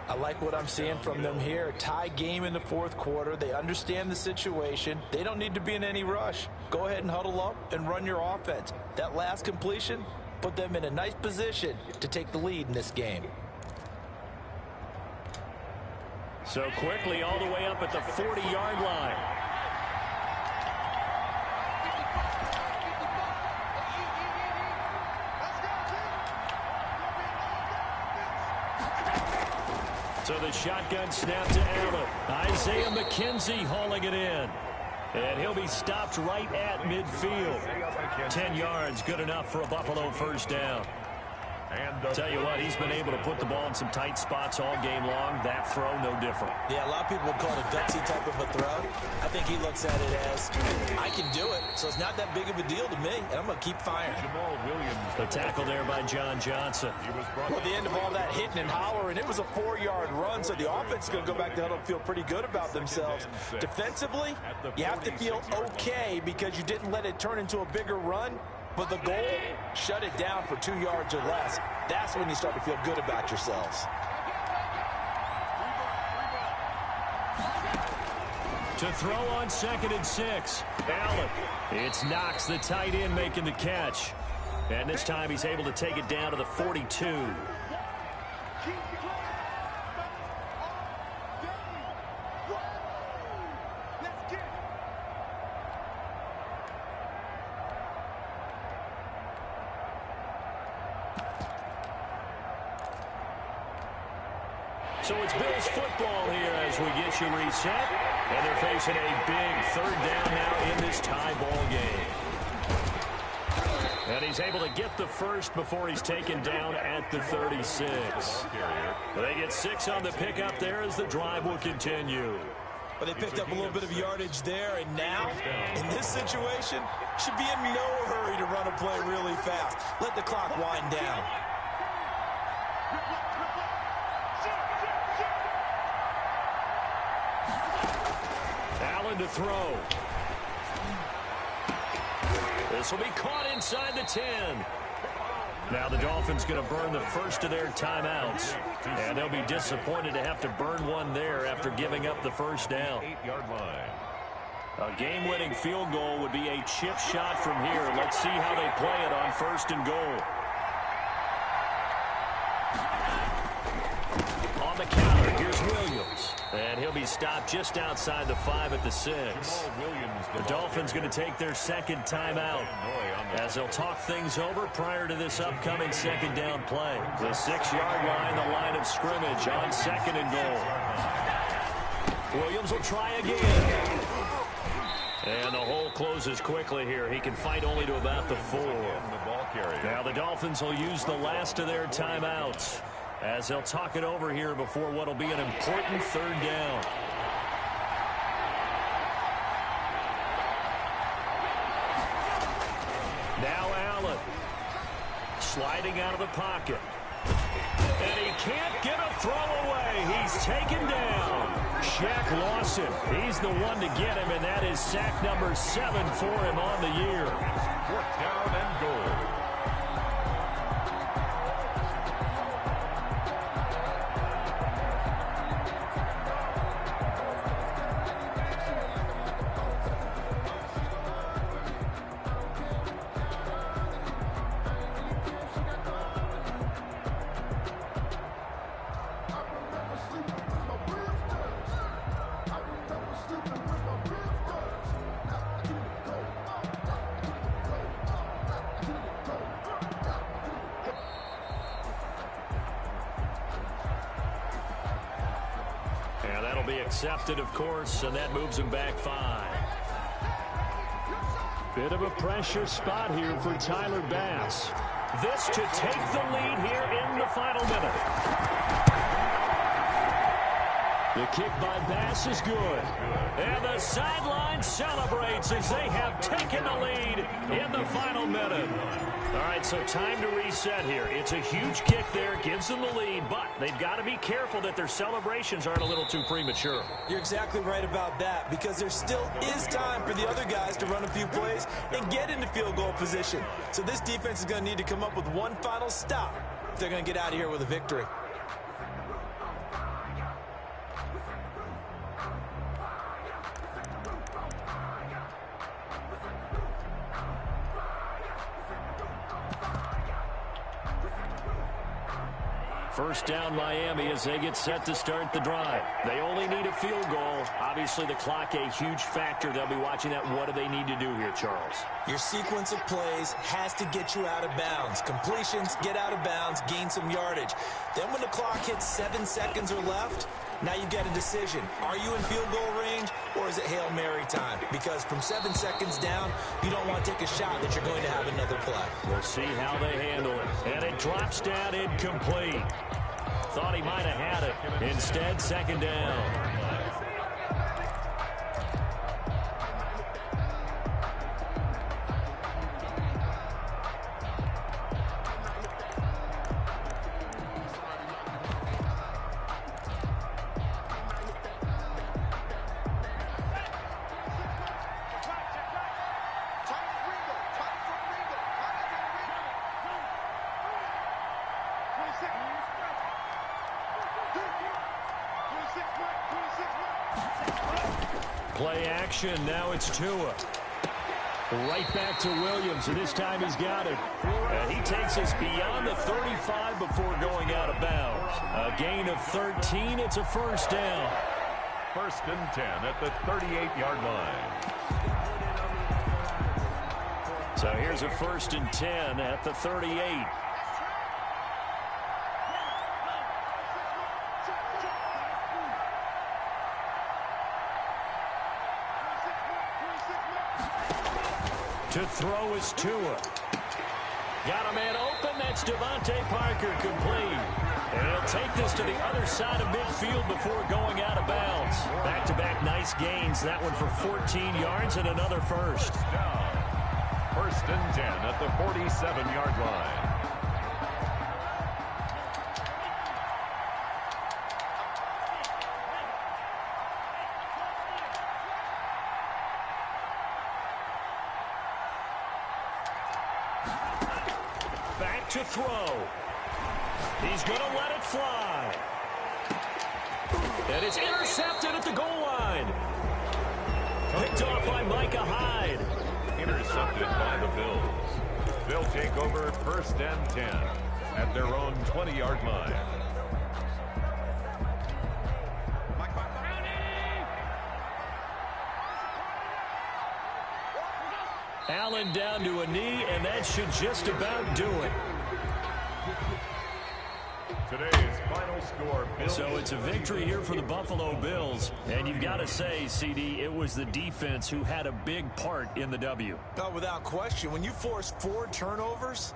I like what I'm seeing from them here. Tie game in the fourth quarter. They understand the situation. They don't need to be in any rush. Go ahead and huddle up and run your offense. That last completion put them in a nice position to take the lead in this game. So quickly all the way up at the 40-yard line. So the shotgun snap to Allen. Isaiah McKenzie hauling it in. And he'll be stopped right at midfield. 10 yards, good enough for a Buffalo first down. Tell you what, he's been able to put the ball in some tight spots all game long. That throw, no different. Yeah, a lot of people would call it a gutsy type of a throw. I think he looks at it as, I can do it, so it's not that big of a deal to me, and I'm going to keep firing. The tackle there by John Johnson. Well, at the end of all that hitting and hollering, it was a 4-yard run, so the offense is going to go back to huddle and feel pretty good about themselves. Defensively, you have to feel okay because you didn't let it turn into a bigger run. But the goal, shut it down for 2 yards or less. That's when you start to feel good about yourselves. To throw on 2nd and 6. Allen. It's Knox, the tight end, making the catch. And this time he's able to take it down to the 42. So it's Bills football here as we get you reset. And they're facing a big third down now in this tie ball game. And he's able to get the first before he's taken down at the 36. They get 6 on the pickup there as the drive will continue. But they picked up a little bit of yardage there, and now, in this situation, should be in no hurry to run a play really fast. Let the clock wind down. To throw. This will be caught inside the 10. Now the Dolphins going to burn the first of their timeouts. And they'll be disappointed to have to burn one there after giving up the first down. 8-yard line. A game-winning field goal would be a chip shot from here. Let's see how they play it on 1st and goal. On the counter, here's Williams. And he'll be stopped just outside the 5 at the 6. The Dolphins going to take their second timeout as they'll talk things over prior to this upcoming second down play. The 6-yard line, the line of scrimmage on 2nd and goal. Williams will try again. And the hole closes quickly here. He can fight only to about the 4. Now the Dolphins will use the last of their timeouts as they'll talk it over here before what will be an important third down. Now Allen sliding out of the pocket. And he can't get a throw away. He's taken down. Shaq Lawson, he's the one to get him, and that is sack number 7 for him on the year. 4th down and goal. Accepted, of course, and that moves him back 5. Bit of a pressure spot here for Tyler Bass. This to take the lead here in the final minute. The kick by Bass is good. And the sideline celebrates as they have taken the lead in the final minute. All right, so time to reset here. It's a huge kick there, gives them the lead, but they've got to be careful that their celebrations aren't a little too premature. You're exactly right about that, because there still is time for the other guys to run a few plays and get into field goal position. So this defense is going to need to come up with one final stop if they're going to get out of here with a victory. First down, Miami, as they get set to start the drive. They only need a field goal. Obviously, the clock a huge factor. They'll be watching that. What do they need to do here, Charles? Your sequence of plays has to get you out of bounds. Completions, get out of bounds, gain some yardage. Then when the clock hits 7 seconds or left, now you get a decision. Are you in field goal range, or is it Hail Mary time? Because from 7 seconds down, you don't want to take a shot that you're going to have another play. We'll see how they handle it. And it drops down incomplete. Thought he might have had it. Instead, second down. Play action, now it's Tua. Right back to Williams, and this time he's got it. And he takes us beyond the 35 before going out of bounds. A gain of 13, it's a first down. First and 10 at the 38-yard line. So here's a first and 10 at the 38. To throw is Tua. Got a man open. That's Devontae Parker, complete. And he'll take this to the other side of midfield before going out of bounds. Back-to-back nice gains. That one for 14 yards and another first. First and 10 at the 47-yard line. To throw. He's going to let it fly. And it's intercepted at the goal line. Picked off by Micah Hyde. Intercepted by the Bills. They'll take over first and 10 at their own 20-yard line. Allen down to a knee, and that should just about do it. Today's final score, Bills. So it's a victory here for the Buffalo Bills. And you've got to say, CD, it was the defense who had a big part in the W. No, without question. When you force 4 turnovers,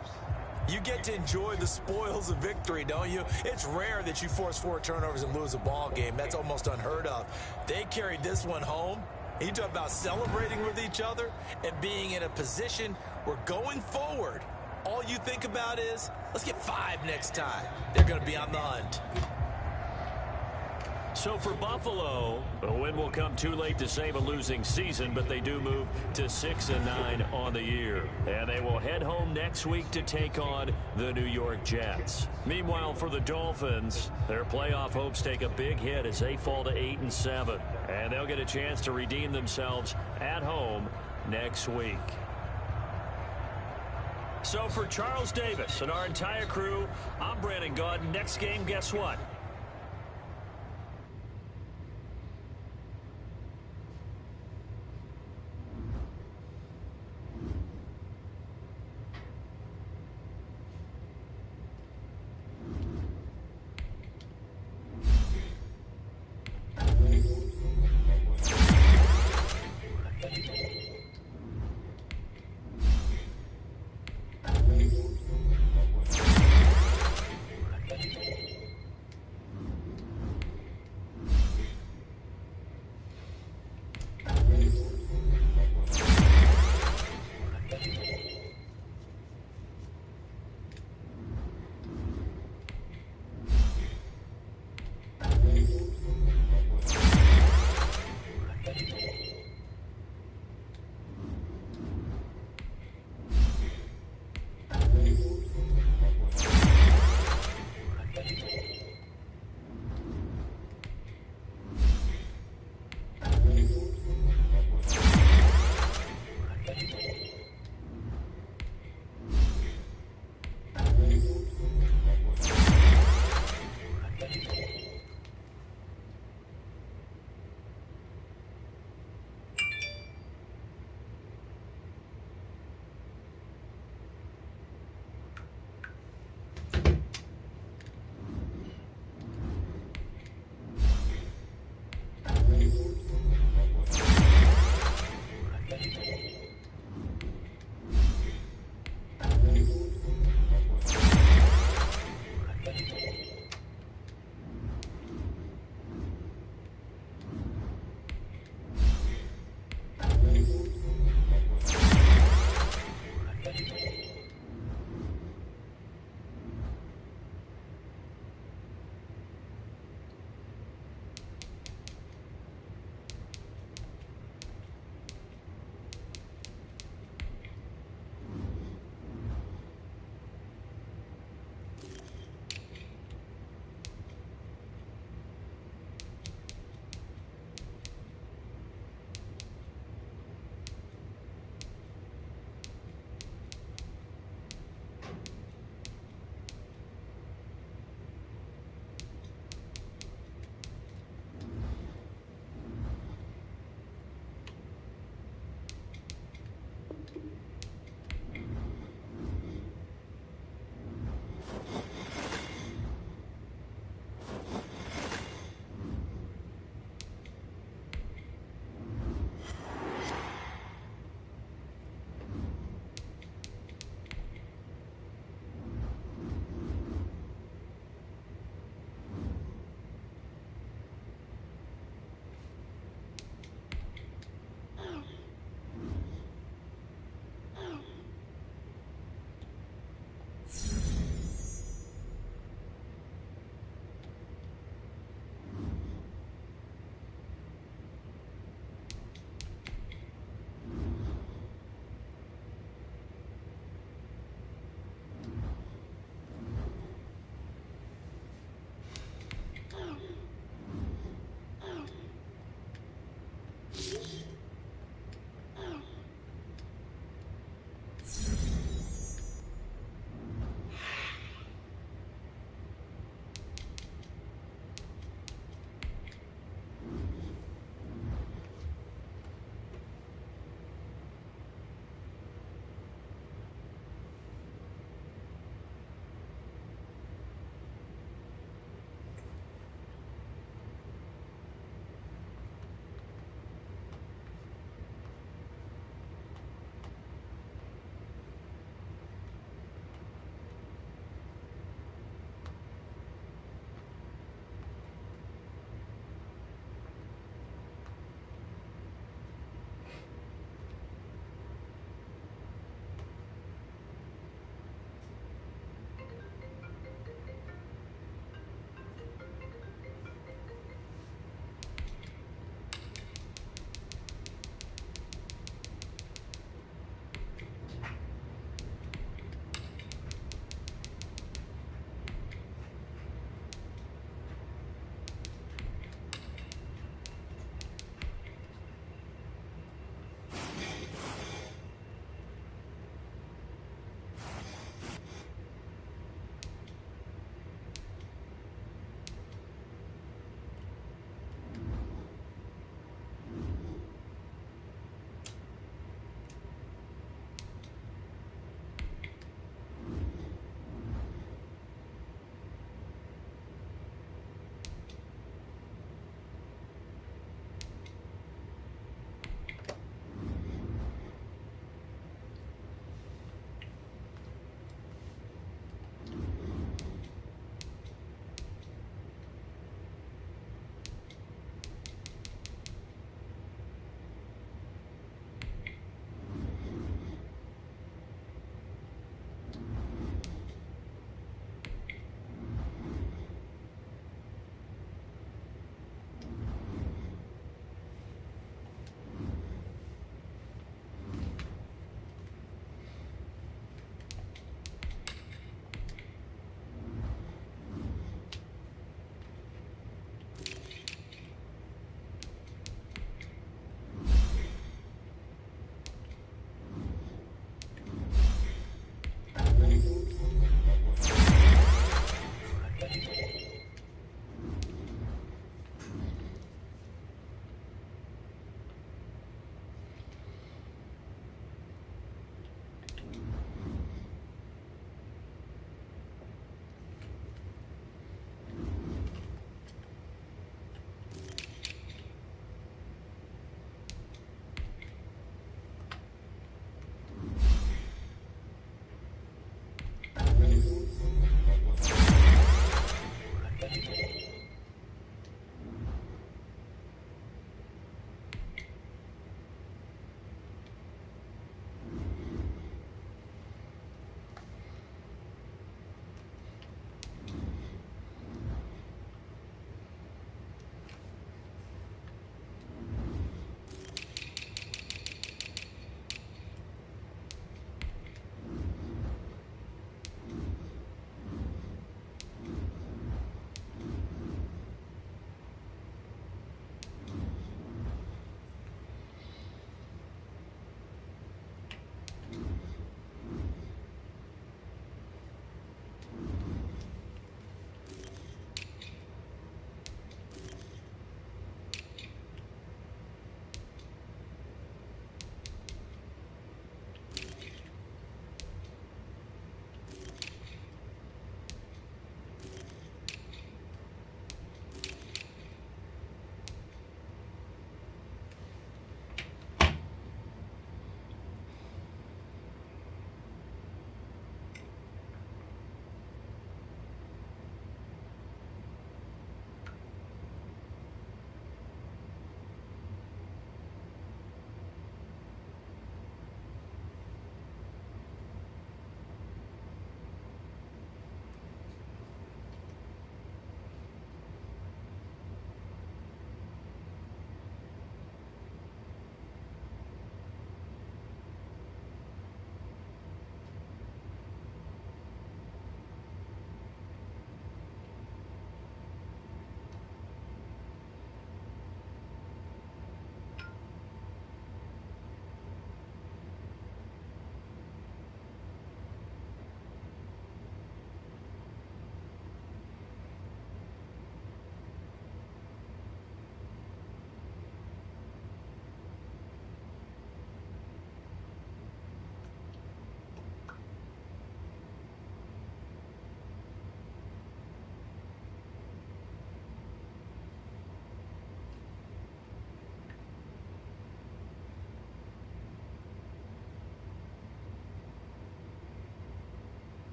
you get to enjoy the spoils of victory, don't you? It's rare that you force 4 turnovers and lose a ball game. That's almost unheard of. They carried this one home. You talk about celebrating with each other and being in a position where going forward, all you think about is, let's get 5 next time. They're going to be on the hunt. So for Buffalo, a win will come too late to save a losing season, but they do move to 6-9 on the year. And they will head home next week to take on the New York Jets. Meanwhile, for the Dolphins, their playoff hopes take a big hit as they fall to 8-7. And they'll get a chance to redeem themselves at home next week. So for Charles Davis and our entire crew, I'm Brandon Gaudin. Next game, guess what?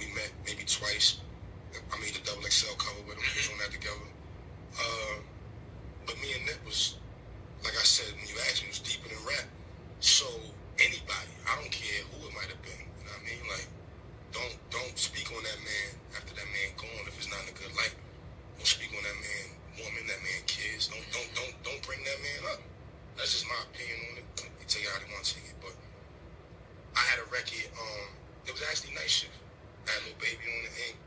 We met maybe twice. I made a double XL cover with him. We was on that together. But me and Nip was, like I said, when you asked me, it was deeper than rap. So anybody, I don't care who it might have been. You know what I mean? Like, don't speak on that man after that man gone if it's not in a good light. Don't speak on that man, woman, that man, kids. Don't bring that man up. That's just my opinion on it. They take it how they want to take it. But I had a record. It was actually Night Shift. I had a little baby on the ink.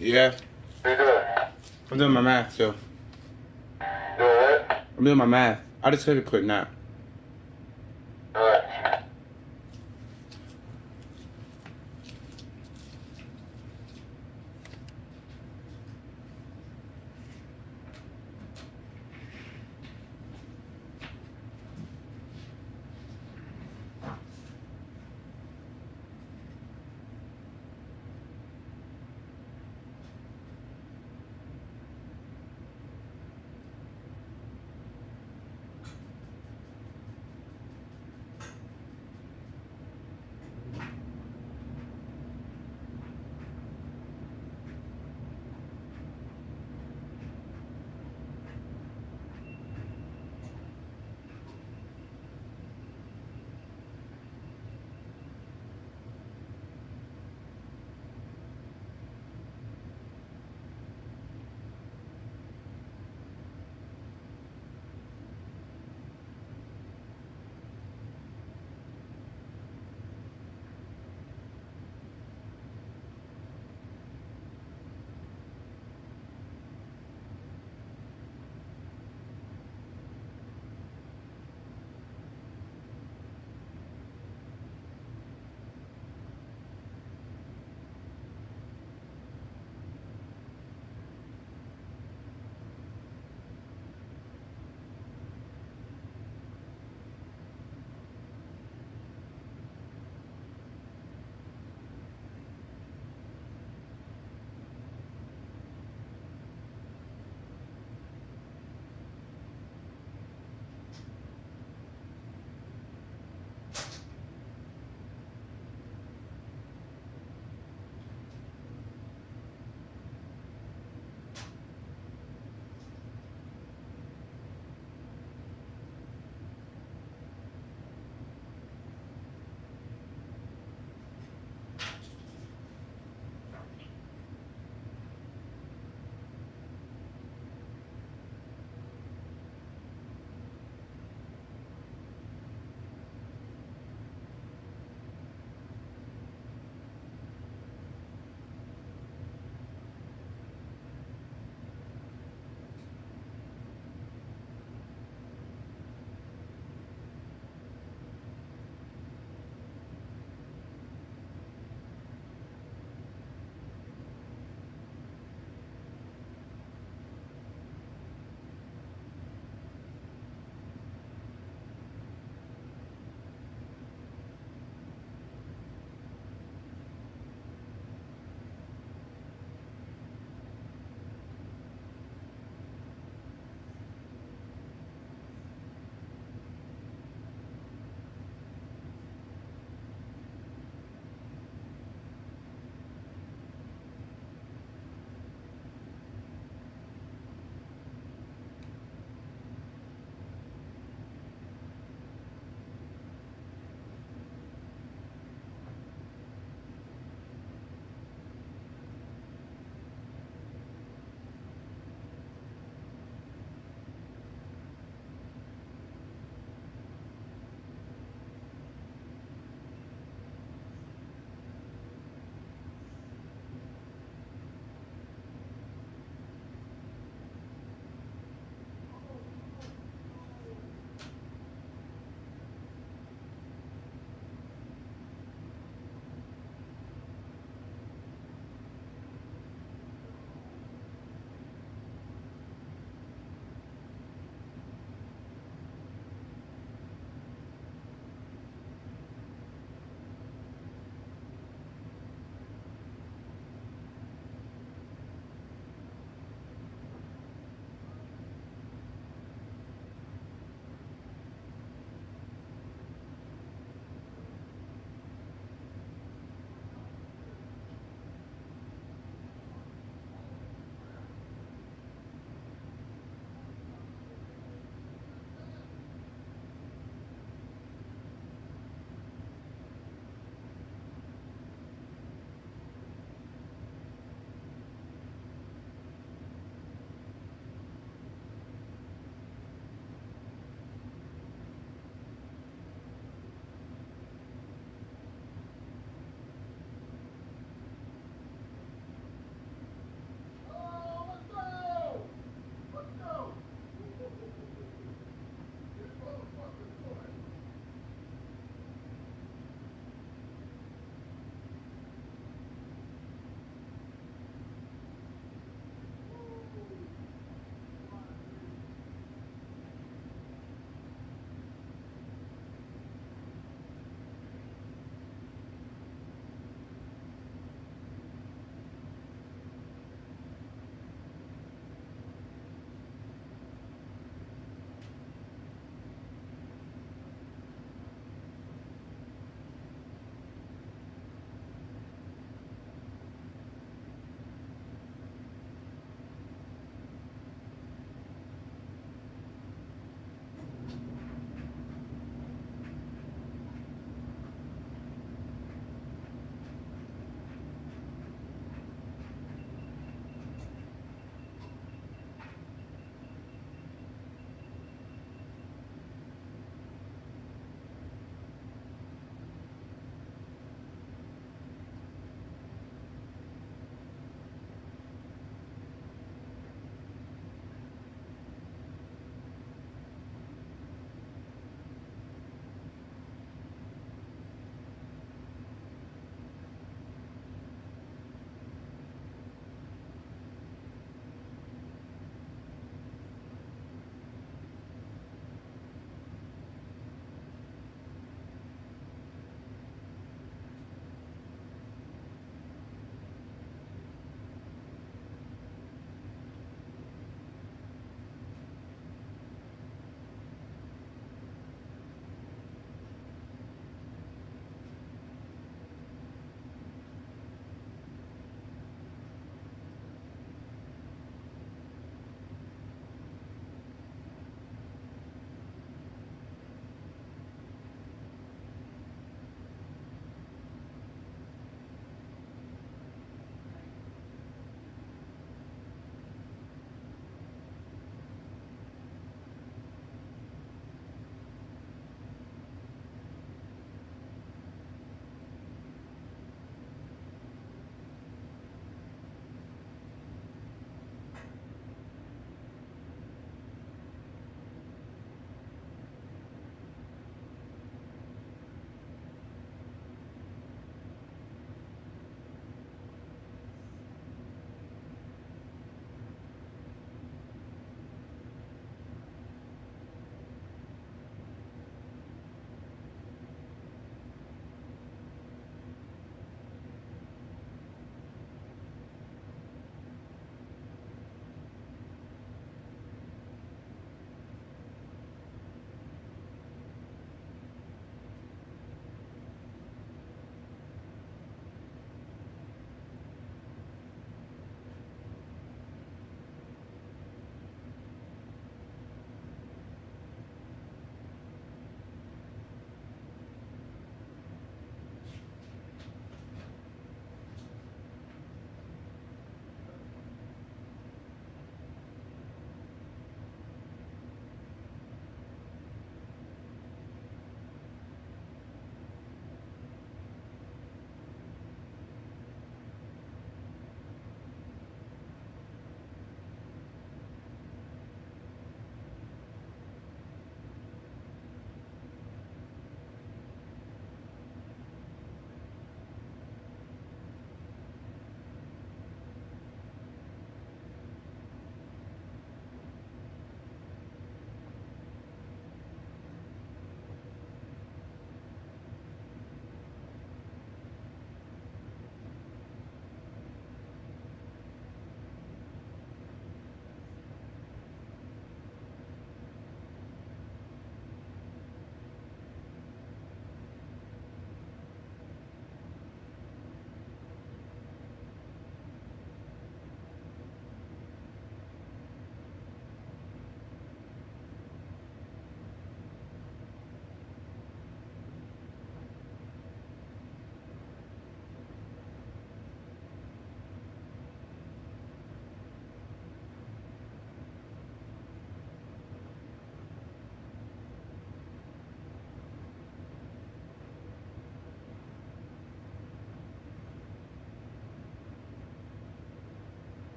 Yeah. What are you doing? I'm doing my math, too. Doing what? I'm doing my math. I just took a quick nap.